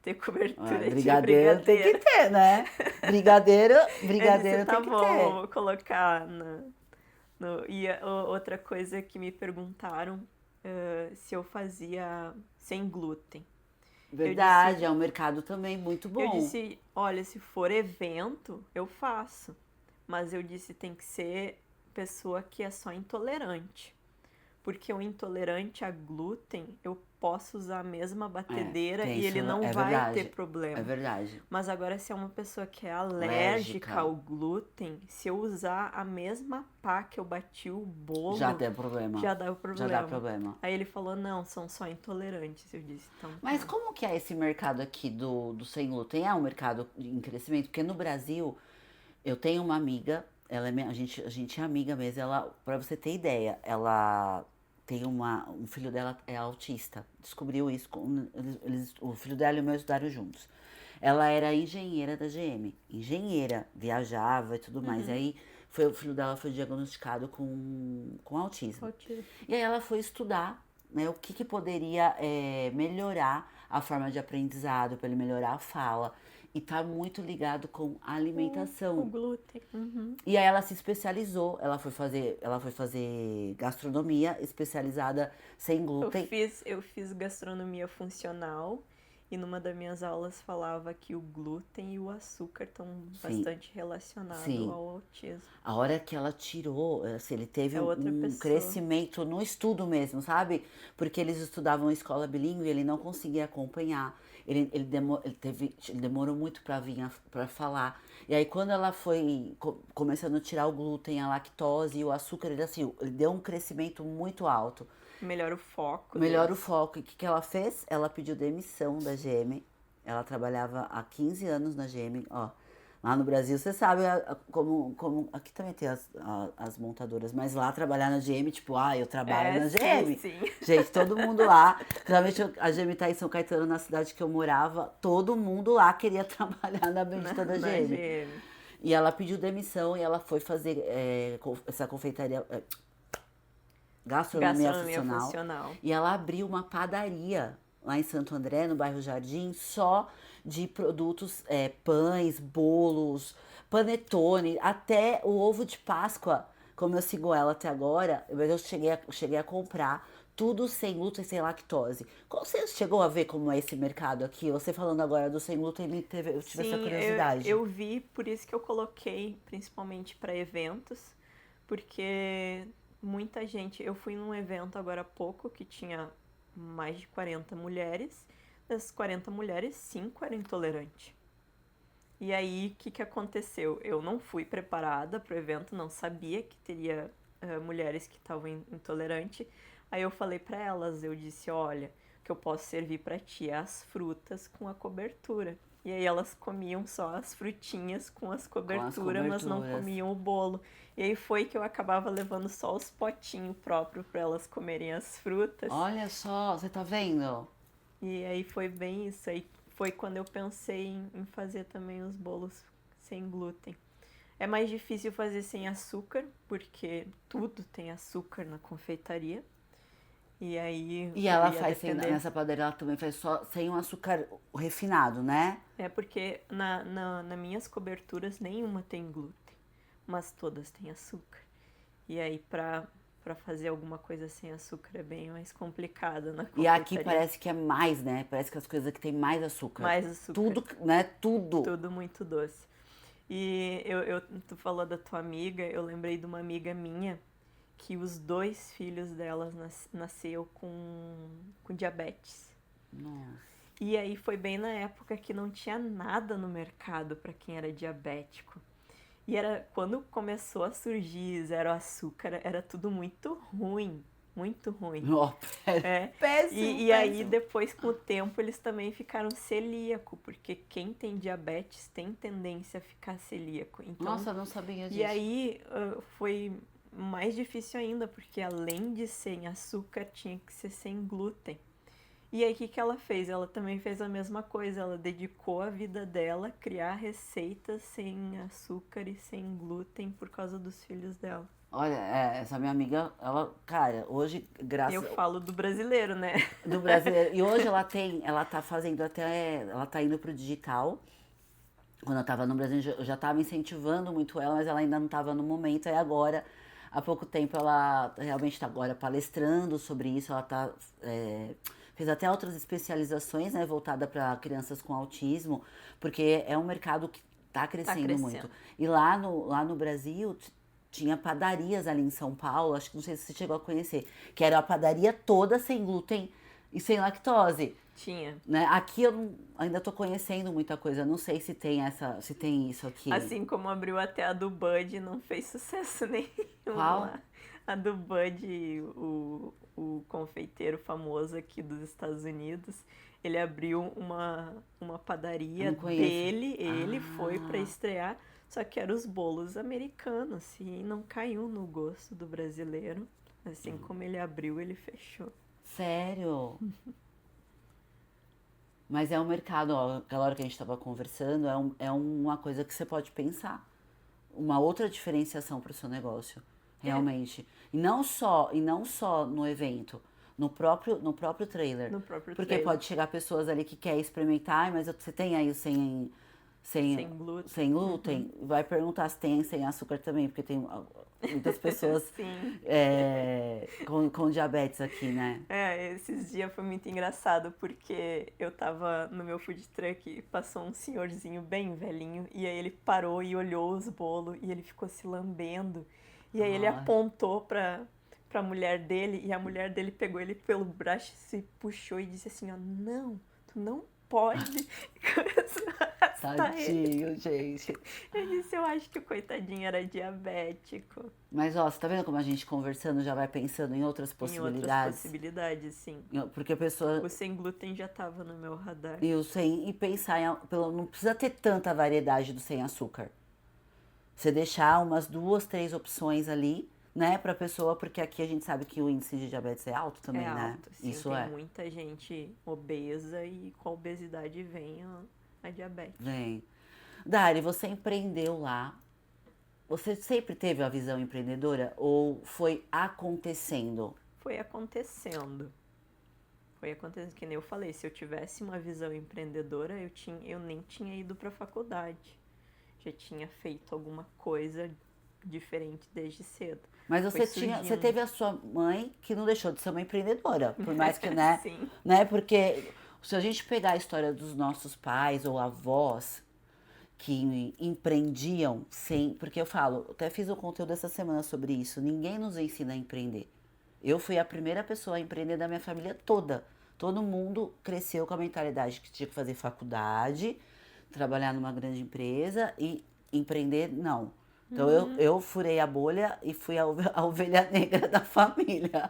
Ah, cobertura de brigadeiro tem que brigadeiro. ter, né? Brigadeiro, Eu disse, brigadeiro tá tem que bom, ter. vou colocar outra coisa que me perguntaram, se eu fazia sem glúten. Eu Verdade, disse, é um mercado também muito eu bom. disse, olha, se for evento, eu faço. Mas eu disse, tem que ser pessoa que é só intolerante. Porque o intolerante a glúten, eu posso usar a mesma batedeira Tem e ele isso, não é vai ter verdade. É problema. verdade. Mas agora, se é uma pessoa que é alérgica Alérgica, ao glúten, se eu usar a mesma pá que eu bati o já bolo, tem problema. já dá o Já dá problema. problema. Aí ele falou, não, são só intolerantes. Eu disse, então Mas tá. como que é esse mercado aqui do sem glúten? É um mercado em crescimento? Porque no Brasil, eu tenho uma amiga, a gente é amiga mesmo, ela, pra você ter ideia, ela tem um filho dela é autista, descobriu isso, o filho dela e o meu estudaram juntos. Ela era engenheira da GM, engenheira, viajava e tudo mais. Uhum. Aí o filho dela foi diagnosticado com autismo. Autismo. E aí ela foi estudar, né, o que poderia melhorar a forma de aprendizado, para ele melhorar a fala. E tá muito ligado com a O alimentação. glúten. Uhum. E aí ela se especializou, ela foi fazer gastronomia especializada sem Eu glúten. fiz, eu fiz gastronomia funcional E numa das minhas aulas falava que o glúten e o açúcar estão Sim, bastante relacionados sim. ao autismo. A hora que ela tirou, assim, ele teve É outra um pessoa. crescimento no estudo mesmo, sabe? Porque eles estudavam em escola bilíngue e ele não conseguia acompanhar. Ele demorou muito para vir para falar. E aí quando ela foi começando a tirar o glúten, a lactose e o açúcar, ele assim, ele deu um crescimento muito alto. Melhora o foco Melhora o deles. foco. E o que ela fez? Ela pediu demissão da GM. Ela trabalhava há 15 anos na GM, ó. Lá no Brasil, você sabe como. Aqui também tem as montadoras, mas lá trabalhar na GM, tipo, eu trabalho É, na sim, GM. sim. Gente, todo mundo lá. Realmente a GM tá em São Caetano, na cidade que eu morava. Todo mundo lá queria trabalhar na bendita da Na GM. GM. E ela pediu demissão e ela foi fazer essa confeitaria, gastronomia Gastronomia funcional. funcional. E ela abriu uma padaria lá em Santo André, no bairro Jardim, só de produtos, pães, bolos, panetone, até o ovo de Páscoa. Como eu sigo ela até agora, mas eu cheguei a comprar tudo sem glúten e sem lactose. Você chegou a ver como é esse mercado aqui? Você falando agora do sem glúten, eu tive essa Sim, curiosidade. eu vi, por isso que eu coloquei principalmente para eventos, porque muita gente. Eu fui num evento agora há pouco que tinha mais de 40 mulheres. Das 40 mulheres, 5 eram intolerantes. E aí, o que aconteceu? Eu não fui preparada para o evento, não sabia que teria mulheres que estavam intolerantes. Aí eu falei para elas, eu disse, olha, o que eu posso servir para ti é as frutas com a cobertura. E aí elas comiam só as frutinhas com as Com as coberturas, mas não coberturas. comiam o bolo. E aí foi que eu acabava levando só os potinhos próprios para elas comerem as frutas. Olha só, você tá vendo? E aí foi bem isso. Aí foi quando eu pensei em fazer também os bolos sem glúten. É mais difícil fazer sem açúcar, porque tudo tem açúcar na confeitaria. E aí E eu ela ia faz depender. nessa padaria, ela também faz só sem um açúcar refinado, né? É porque nas minhas coberturas nenhuma tem glúten, mas todas têm açúcar. E aí pra fazer alguma coisa sem açúcar é bem mais complicado na E aqui confeitaria. parece que é mais, né? Parece que as coisas aqui tem mais açúcar. Mais açúcar, Tudo, né? Tudo. tudo muito doce. E tu falou da tua amiga, eu lembrei de uma amiga minha que os 2 filhos delas nasceu com diabetes. Nossa. E aí foi bem na época que não tinha nada no mercado para quem era diabético. E era quando começou a surgir zero açúcar, era tudo muito ruim, muito ruim. Ó, É. péssimo, E aí péssimo. depois com o tempo eles também ficaram celíaco, porque quem tem diabetes tem tendência a ficar celíaco. Então, Nossa, eu não sabia disso. e aí foi mais difícil ainda, porque além de ser em açúcar, tinha que ser sem glúten. E aí, o que ela fez? Ela também fez a mesma coisa. Ela dedicou a vida dela a criar receitas sem açúcar e sem glúten por causa dos filhos dela. Olha, essa minha amiga, ela, cara, hoje, Eu graças falo do brasileiro, né? do brasileiro. E hoje ela tá fazendo até, ela tá indo pro digital. Quando eu tava no Brasil, eu já tava incentivando muito ela, mas ela ainda não tava no momento. Aí agora, há pouco tempo, ela realmente tá agora palestrando sobre isso. Ela tá, fez até outras especializações, né, voltada para crianças com autismo, porque é um mercado que tá crescendo crescendo. muito. E lá no Brasil, tinha padarias ali em São Paulo, acho que não sei se você chegou a conhecer, que era a padaria toda sem glúten e sem lactose. Tinha. Né? Aqui eu ainda tô conhecendo muita coisa, não sei se tem isso aqui. Assim como abriu até a do Bud, não fez sucesso nenhum Qual? lá. A do Bud, o confeiteiro famoso aqui dos Estados Unidos, ele abriu uma padaria Não conheço. dele, ele foi pra Ah. estrear, só que eram os bolos americanos e não caiu no gosto do brasileiro. Assim como ele abriu, ele fechou. Sério? Mas é um mercado, ó, aquela hora que a gente estava conversando, é uma coisa que você pode pensar. Uma outra diferenciação para o seu negócio, realmente. E não só no evento, no próprio trailer. No próprio Porque trailer. pode chegar pessoas ali que querem experimentar, "Ai, mas você tem aí sem glúten. sem glúten, vai perguntar se tem sem açúcar também, porque tem muitas pessoas Sim. com diabetes aqui, né? Esses dias foi muito engraçado porque eu tava no meu food truck e passou um senhorzinho bem velhinho e aí ele parou e olhou os bolos e ele ficou se lambendo. E aí ele Ai. apontou pra mulher dele e a mulher dele pegou ele pelo braço e se puxou e disse assim, ó, não, tu não pode. E começou a arrastar ele. Tadinho, gente. Eu disse, eu acho que o coitadinho era diabético. Mas, ó, você tá vendo como a gente conversando já vai pensando em outras Em outras possibilidades? possibilidades, sim. Porque a pessoa. O sem glúten já tava no meu radar. E o sem. E pensar não precisa ter tanta variedade do sem açúcar. Você deixar umas 2, 3 opções ali, né, pra pessoa, porque aqui a gente sabe que o índice de diabetes é alto também, É né? alto, sim. Isso Tem muita gente obesa e com a obesidade vem a diabetes. Vem. Dari, você empreendeu lá. Você sempre teve a visão empreendedora ou foi acontecendo? Foi acontecendo. Foi acontecendo, que nem eu falei, se eu tivesse uma visão empreendedora, eu nem tinha ido pra faculdade. Já tinha feito alguma coisa diferente desde cedo. Mas Foi você teve a sua mãe que não deixou de ser uma empreendedora, por mais que, Sim. né? Porque se a gente pegar a história dos nossos pais ou avós que empreendiam sem, porque eu falo, até fiz um conteúdo essa semana sobre isso, ninguém nos ensina a empreender. Eu fui a primeira pessoa a empreender da minha família toda. Todo mundo cresceu com a mentalidade que tinha que fazer faculdade, trabalhar numa grande empresa e empreender, não. Então eu furei a bolha e fui a ovelha negra da família.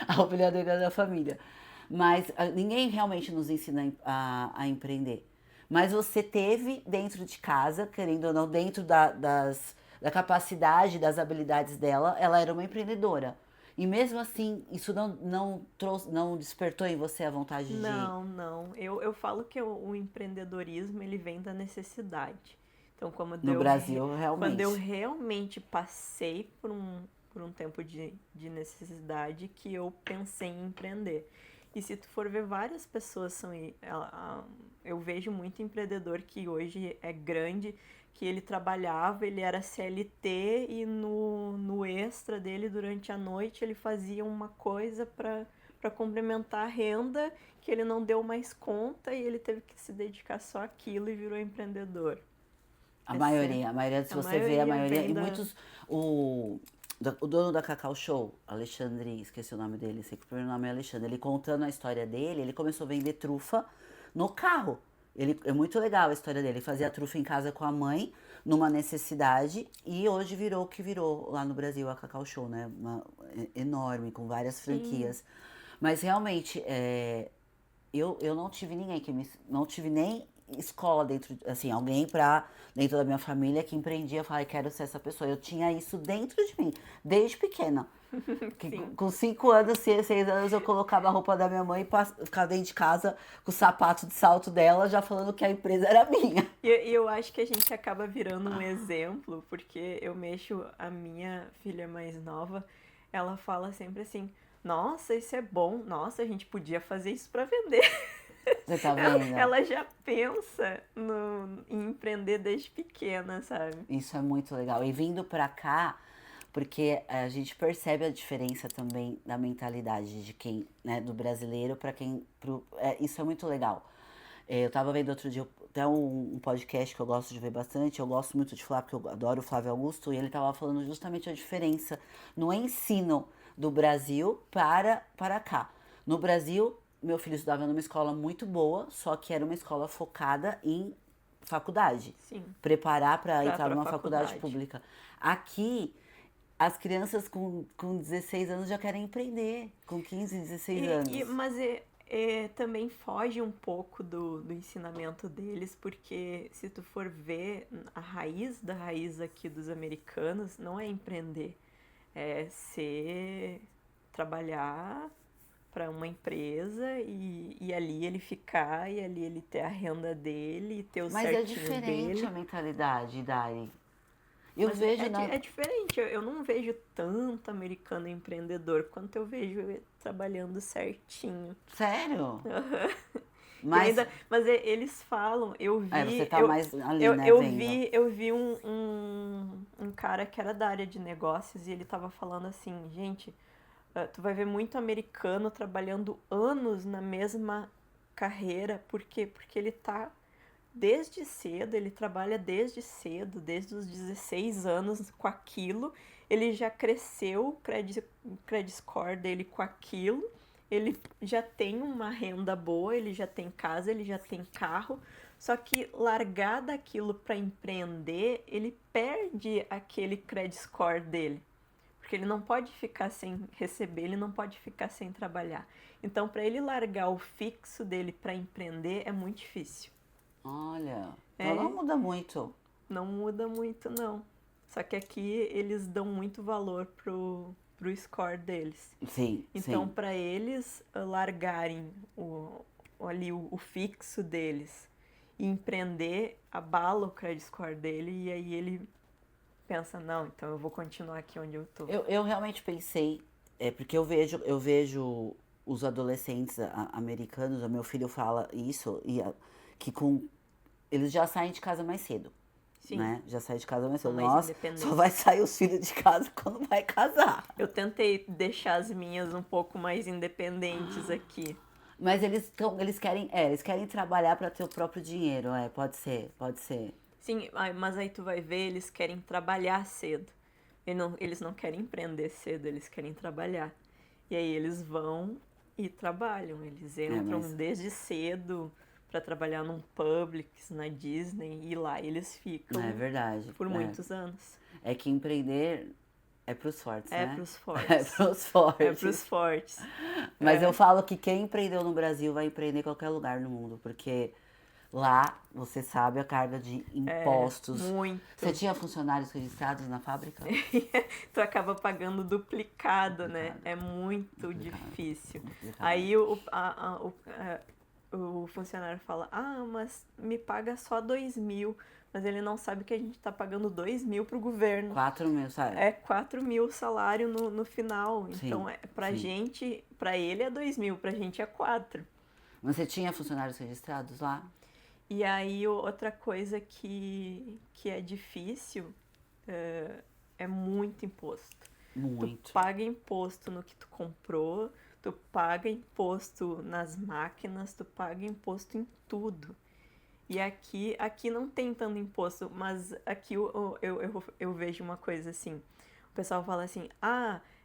A ovelha negra da família. Mas ninguém realmente nos ensina a empreender. Mas você teve dentro de casa, querendo ou não, dentro da capacidade, das habilidades dela, ela era uma empreendedora. E mesmo assim, isso não despertou em você a vontade de... Não. Eu falo que o empreendedorismo, ele vem da necessidade. Então, No Brasil, quando eu realmente. realmente passei por um tempo de necessidade que eu pensei em empreender. E se tu for ver, várias pessoas são... Eu vejo muito empreendedor que hoje é grande, que ele trabalhava, ele era CLT e no extra dele, durante a noite, ele fazia uma coisa para complementar a renda, que ele não deu mais conta e ele teve que se dedicar só àquilo e virou empreendedor. A maioria, se você vê a maioria, e vem muitos, o dono da Cacau Show, Alexandre, esqueci o nome dele, sei que o primeiro nome é Alexandre, ele contando a história dele, ele começou a vender trufa no carro. É muito legal a história dele, ele fazia trufa em casa com a mãe, numa necessidade, e hoje virou o que virou lá no Brasil, a Cacau Show, né? Enorme, com várias franquias. Mas realmente, eu não tive ninguém não tive nem escola dentro, assim, alguém dentro da minha família que empreendia, eu falei, quero ser essa pessoa. Eu tinha isso dentro de mim, desde pequena. Com 5 anos, 6 anos, eu colocava a roupa da minha mãe e ficava dentro de casa com o sapato de salto dela, já falando que a empresa era minha. E eu acho que a gente acaba virando um exemplo, porque a minha filha mais nova, ela fala sempre assim, nossa, isso é bom, nossa, a gente podia fazer isso para vender. Você tá vendo? Ela já pensa em empreender desde pequena, sabe? Isso é muito legal. E vindo pra cá, porque a gente percebe a diferença também da mentalidade de quem, né, do brasileiro para quem, isso é muito legal. Eu tava vendo outro dia até um podcast que eu gosto de ver bastante, eu gosto muito de falar porque eu adoro o Flávio Augusto, e ele tava falando justamente a diferença no ensino do Brasil para cá. No Brasil, meu filho estudava numa escola muito boa, só que era uma escola focada em faculdade. Sim. Preparar para entrar pra numa faculdade faculdade. pública. Aqui, as crianças com 16 anos já querem empreender, com 15, 16 anos. Mas também foge um pouco do ensinamento deles, porque se tu for ver, a raiz da raiz aqui dos americanos não é empreender, é trabalhar para uma empresa e ali ele ficar, e ali ele ter a renda dele, e ter o Mas certinho é diferente dele. a mentalidade, Dari. Eu Mas vejo é diferente, eu não vejo tanto americano empreendedor quanto eu vejo ele trabalhando certinho. Sério? Mas, Eles falam, eu vi. você tá mais ali, né, Eu vendo. eu vi um cara que era da área de negócios e ele tava falando assim, gente, tu vai ver muito americano trabalhando anos na mesma carreira, por quê? Porque ele tá desde cedo, ele trabalha desde cedo, desde os 16 anos com aquilo, ele já cresceu o credit score dele com aquilo, ele já tem uma renda boa, ele já tem casa, ele já tem carro, só que largar daquilo para empreender, ele perde aquele credit score dele. Porque ele não pode ficar sem receber, ele não pode ficar sem trabalhar. Então, para ele largar o fixo dele para empreender é muito difícil. Olha, então não muda muito. Não muda muito, não. Só que aqui eles dão muito valor pro score deles. Sim, Então, sim. para eles largarem o fixo deles e empreender, abala o credit score dele e aí ele pensa, não, então eu vou continuar aqui onde eu tô. Eu realmente pensei, porque eu vejo os adolescentes americanos, o meu filho fala isso, que eles já saem de casa mais cedo. Sim. Né? Já sai de casa mais São cedo. mais Nossa, independentes. só vai sair os filhos de casa quando vai casar. Eu tentei deixar as minhas um pouco mais independentes aqui. Mas eles querem trabalhar para ter o próprio dinheiro, pode ser, pode ser. Sim, mas aí tu vai ver, eles querem trabalhar cedo. Eles não querem empreender cedo, eles querem trabalhar. E aí eles vão e trabalham. Eles entram desde cedo para trabalhar num Publix, na Disney, e lá eles ficam É verdade. por muitos anos. É que empreender é pros fortes, né? Pros fortes. É pros fortes. É pros fortes. Mas eu falo que quem empreendeu no Brasil vai empreender em qualquer lugar no mundo, porque lá, você sabe, a carga de impostos. Muito. Você tinha funcionários registrados na fábrica? Tu acaba pagando duplicado, né? É muito difícil. Aí o funcionário fala, mas me paga só 2.000. Mas ele não sabe que a gente tá pagando 2.000 pro governo. 4.000, sabe? É 4.000 salário no final. Então, Sim, pra gente, pra ele é 2.000, pra gente é 4. Mas você tinha funcionários registrados lá? E aí, outra coisa que é difícil é muito imposto. Muito. Tu paga imposto no que tu comprou, tu paga imposto nas máquinas, tu paga imposto em tudo. E aqui não tem tanto imposto, mas aqui eu vejo uma coisa assim. O pessoal fala assim,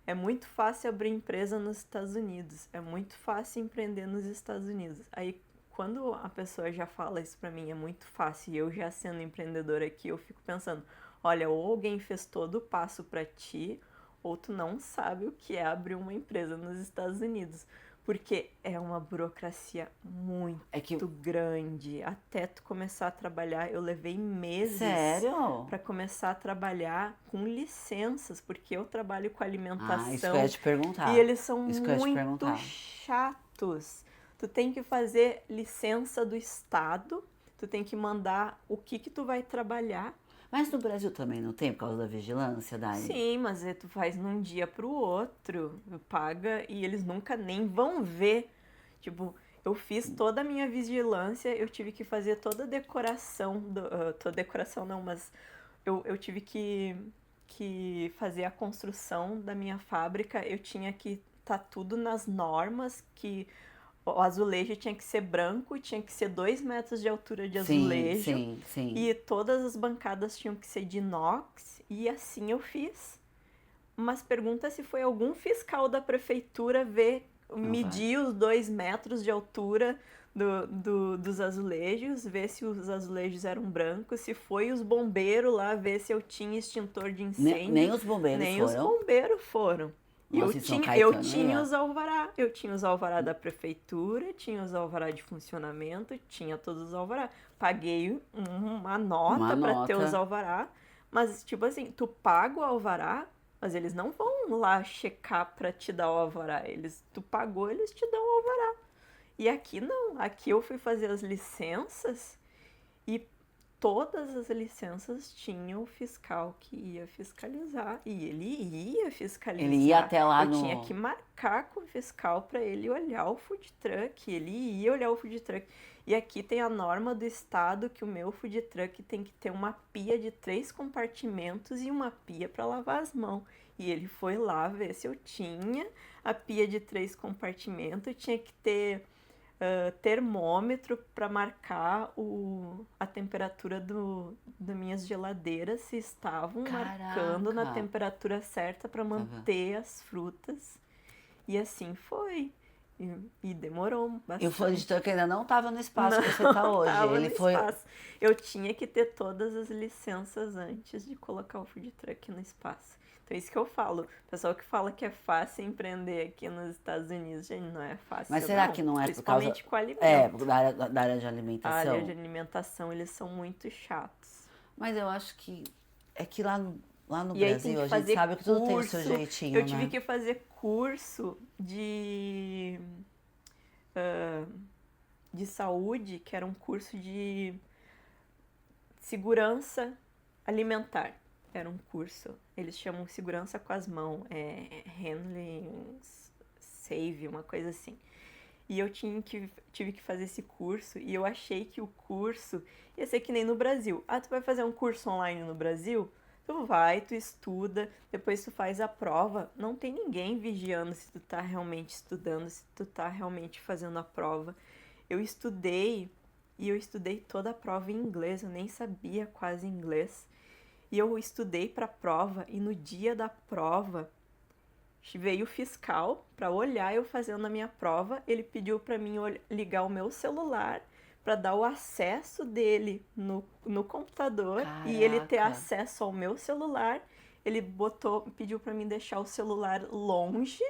é muito fácil abrir empresa nos Estados Unidos, é muito fácil empreender nos Estados Unidos. Aí, quando a pessoa já fala isso pra mim, é muito fácil, e eu já sendo empreendedora aqui, eu fico pensando, olha, ou alguém fez todo o passo pra ti, ou tu não sabe o que é abrir uma empresa nos Estados Unidos. Porque é uma burocracia muito grande. Até tu começar a trabalhar, eu levei meses. Sério? Para começar a trabalhar com licenças, porque eu trabalho com alimentação. Isso que eu ia te perguntar. E eles são muito chatos. Tu tem que fazer licença do estado, tu tem que mandar o que tu vai trabalhar. Mas no Brasil também não tem, por causa da vigilância, Dani? Sim, mas tu faz num dia pro outro, paga e eles nunca nem vão ver. Tipo, eu fiz toda a minha vigilância, eu tive que fazer toda a decoração, toda decoração não, mas eu tive que fazer a construção da minha fábrica, eu tinha que tá tudo nas normas, que o azulejo tinha que ser branco, tinha que ser 2 metros de altura de azulejo. Sim. E todas as bancadas tinham que ser de inox, e assim eu fiz. Mas pergunta se foi algum fiscal da prefeitura medir os 2 metros de altura dos azulejos, ver se os azulejos eram brancos, se foi os bombeiros lá, ver se eu tinha extintor de incêndio. Nem os bombeiros foram? Nem os bombeiros foram. Nossa, eu tinha os alvará. Eu tinha os alvará da prefeitura, tinha os alvará de funcionamento, tinha todos os alvará. Paguei uma nota para ter os alvará. Mas, tipo assim, tu paga o alvará, mas eles não vão lá checar para te dar o alvará. Tu pagou, eles te dão o alvará. E aqui não. Aqui eu fui fazer as licenças e todas as licenças tinham o fiscal que ia fiscalizar. E ele ia fiscalizar. Ele ia até lá Eu tinha que marcar com o fiscal para ele olhar o food truck. Ele ia olhar o food truck. E aqui tem a norma do estado que o meu food truck tem que ter uma pia de 3 compartimentos e uma pia para lavar as mãos. E ele foi lá ver se eu tinha a pia de 3 compartimentos. Tinha que ter termômetro para marcar a temperatura das minhas geladeiras, se estavam marcando na temperatura certa para manter as frutas. E assim foi. E demorou bastante. E o food truck ainda não estava no espaço que você está hoje. Ele foi. Espaço. Eu tinha que ter todas as licenças antes de colocar o food truck no espaço. Então, isso que eu falo. O pessoal que fala que é fácil empreender aqui nos Estados Unidos, gente, não é fácil. Mas será que não é por causa... Principalmente com alimento. Da área de alimentação. A área de alimentação, eles são muito chatos. Mas eu acho que é que lá no e Brasil a gente sabe que tudo tem o seu jeitinho, Eu tive que fazer curso de saúde, que era um curso de segurança alimentar. Era um curso, eles chamam segurança com as mãos, handling, save, uma coisa assim. E eu tive que fazer esse curso e eu achei que o curso ia ser que nem no Brasil. Ah, tu vai fazer um curso online no Brasil? Tu vai, tu estuda, depois tu faz a prova. Não tem ninguém vigiando se tu tá realmente estudando, se tu tá realmente fazendo a prova. Eu estudei toda a prova em inglês, eu nem sabia quase inglês. E eu estudei para a prova e no dia da prova veio o fiscal para olhar eu fazendo a minha prova. Ele pediu para mim ligar o meu celular para dar o acesso dele no computador. Caraca. E ele ter acesso ao meu celular. Ele pediu para mim deixar o celular longe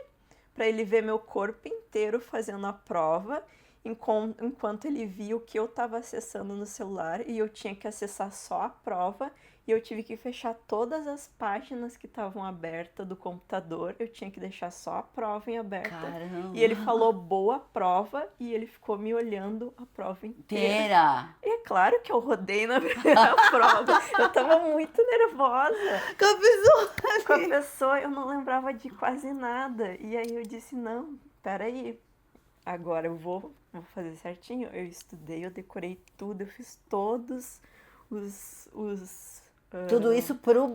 para ele ver meu corpo inteiro fazendo a prova. Enquanto ele via o que eu estava acessando no celular e eu tinha que acessar só a prova. E eu tive que fechar todas as páginas que estavam abertas do computador. Eu tinha que deixar só a prova em aberta. Caramba. E ele falou boa prova e ele ficou me olhando a prova inteira. E é claro que eu rodei na primeira prova. Eu tava muito nervosa. Com a pessoa, eu não lembrava de quase nada. E aí eu disse, não, peraí. Agora eu vou fazer certinho. Eu estudei, eu decorei tudo. Eu fiz todos tudo isso pro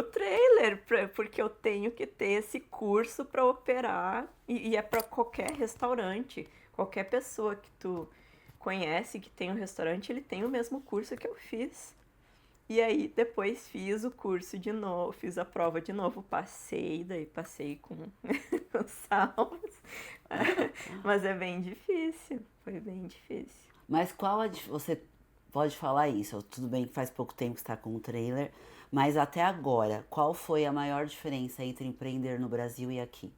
trailer, porque eu tenho que ter esse curso para operar e é para qualquer restaurante, qualquer pessoa que tu conhece que tem um restaurante, ele tem o mesmo curso que eu fiz. E aí depois fiz o curso de novo, fiz a prova de novo, passei com salvos, mas é bem difícil, foi bem difícil. Mas você pode falar isso, tudo bem que faz pouco tempo que está com o trailer, mas até agora, qual foi a maior diferença entre empreender no Brasil e aqui?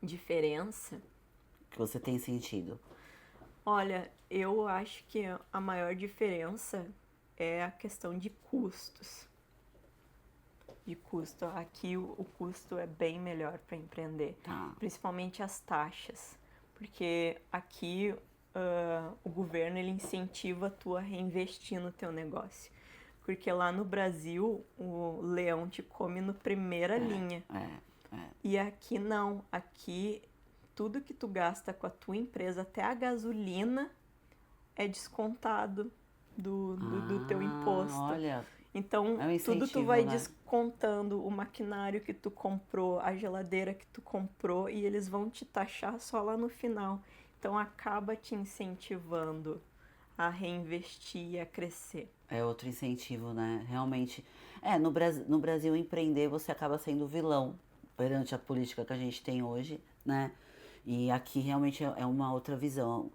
Diferença? Que você tem sentido? Olha, eu acho que a maior diferença é a questão de custos. De custo. Aqui o custo é bem melhor para empreender, principalmente as taxas, porque aqui o governo ele incentiva tu a reinvestir no teu negócio. Porque lá no Brasil, o leão te come no primeira linha. E aqui não. Aqui, tudo que tu gasta com a tua empresa, até a gasolina, é descontado do teu imposto. Olha, então, tudo tu vai descontando o maquinário que tu comprou, a geladeira que tu comprou, e eles vão te taxar só lá no final. Então, acaba te incentivando a reinvestir e a crescer. É outro incentivo, né? Realmente. No Brasil, empreender, você acaba sendo vilão perante a política que a gente tem hoje, né? E aqui, realmente, é uma outra visão.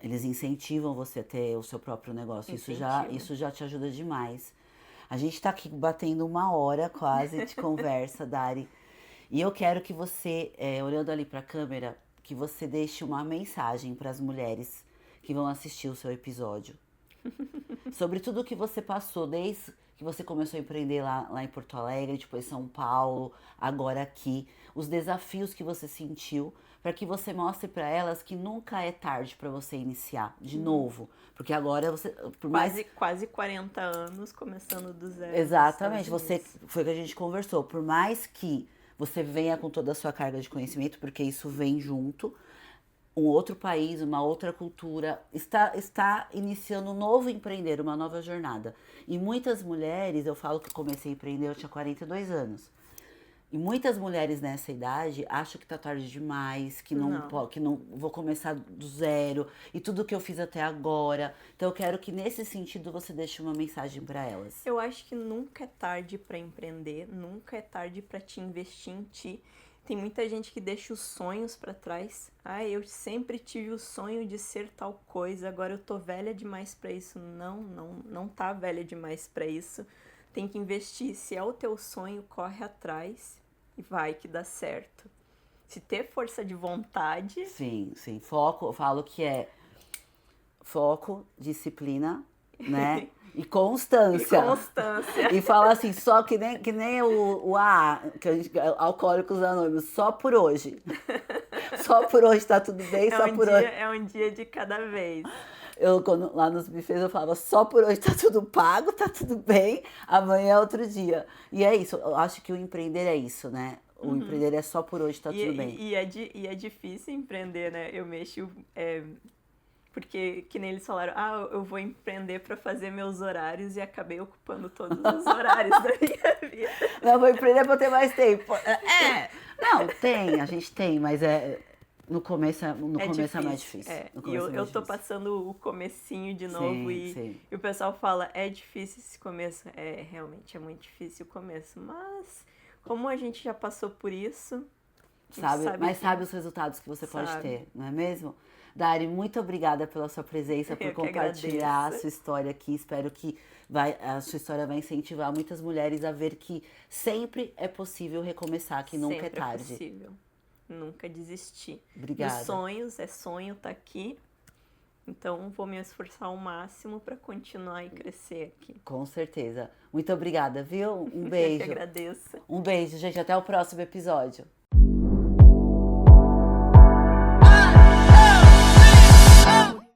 Eles incentivam você a ter o seu próprio negócio. Isso já te ajuda demais. A gente tá aqui batendo 1 hora quase de conversa, Dari. E eu quero que você, olhando ali pra câmera, que você deixe uma mensagem para as mulheres que vão assistir o seu episódio. Sobre tudo que você passou desde que você começou a empreender lá em Porto Alegre, depois São Paulo, agora aqui, os desafios que você sentiu, para que você mostre para elas que nunca é tarde para você iniciar de novo, porque agora você, por mais Quase 40 anos começando do zero. exatamente, você foi o que a gente conversou, por mais que você venha com toda a sua carga de conhecimento, porque isso vem junto, um outro país, uma outra cultura, está iniciando um novo empreender, uma nova jornada. E muitas mulheres, eu falo que comecei a empreender, eu tinha 42 anos. E muitas mulheres nessa idade acham que tá tarde demais, que não vou começar do zero, e tudo que eu fiz até agora. Então eu quero que nesse sentido você deixe uma mensagem para elas. Eu acho que nunca é tarde para empreender, nunca é tarde para te investir em ti. Tem muita gente que deixa os sonhos para trás. Eu sempre tive o sonho de ser tal coisa, agora eu tô velha demais para isso. Não tá velha demais para isso. Tem que investir. Se é o teu sonho, corre atrás e vai que dá certo. Se ter força de vontade... Sim. Foco, eu falo que é foco, disciplina, né? E constância. E fala assim, só que nem o AA, que a gente, Alcoólicos Anônimos, só por hoje. Só por hoje tá tudo bem, só por hoje. É um dia de cada vez. Lá nos buffets eu falava, só por hoje tá tudo pago, tá tudo bem, amanhã é outro dia. E é isso, eu acho que o empreender é isso, né? O empreender é só por hoje, tá tudo bem. E é difícil empreender, né? Eu mexo... Porque, que nem eles falaram, eu vou empreender pra fazer meus horários e acabei ocupando todos os horários da minha vida. Não, vou empreender pra ter mais tempo. Não, a gente tem, mas no começo é mais difícil. E eu tô passando o comecinho de novo e o pessoal fala, é difícil esse começo. Realmente é muito difícil o começo, mas como a gente já passou por isso... sabe os resultados que você pode ter, não é mesmo? Dari, muito obrigada pela sua presença, por compartilhar a sua história aqui. Espero que a sua história vai incentivar muitas mulheres a ver que sempre é possível recomeçar, que nunca é tarde. Sempre é possível. Nunca desistir. Obrigada. Dos sonhos, sonho tá aqui. Então, vou me esforçar ao máximo para continuar e crescer aqui. Com certeza. Muito obrigada, viu? Um beijo. Eu que agradeço. Um beijo, gente. Até o próximo episódio.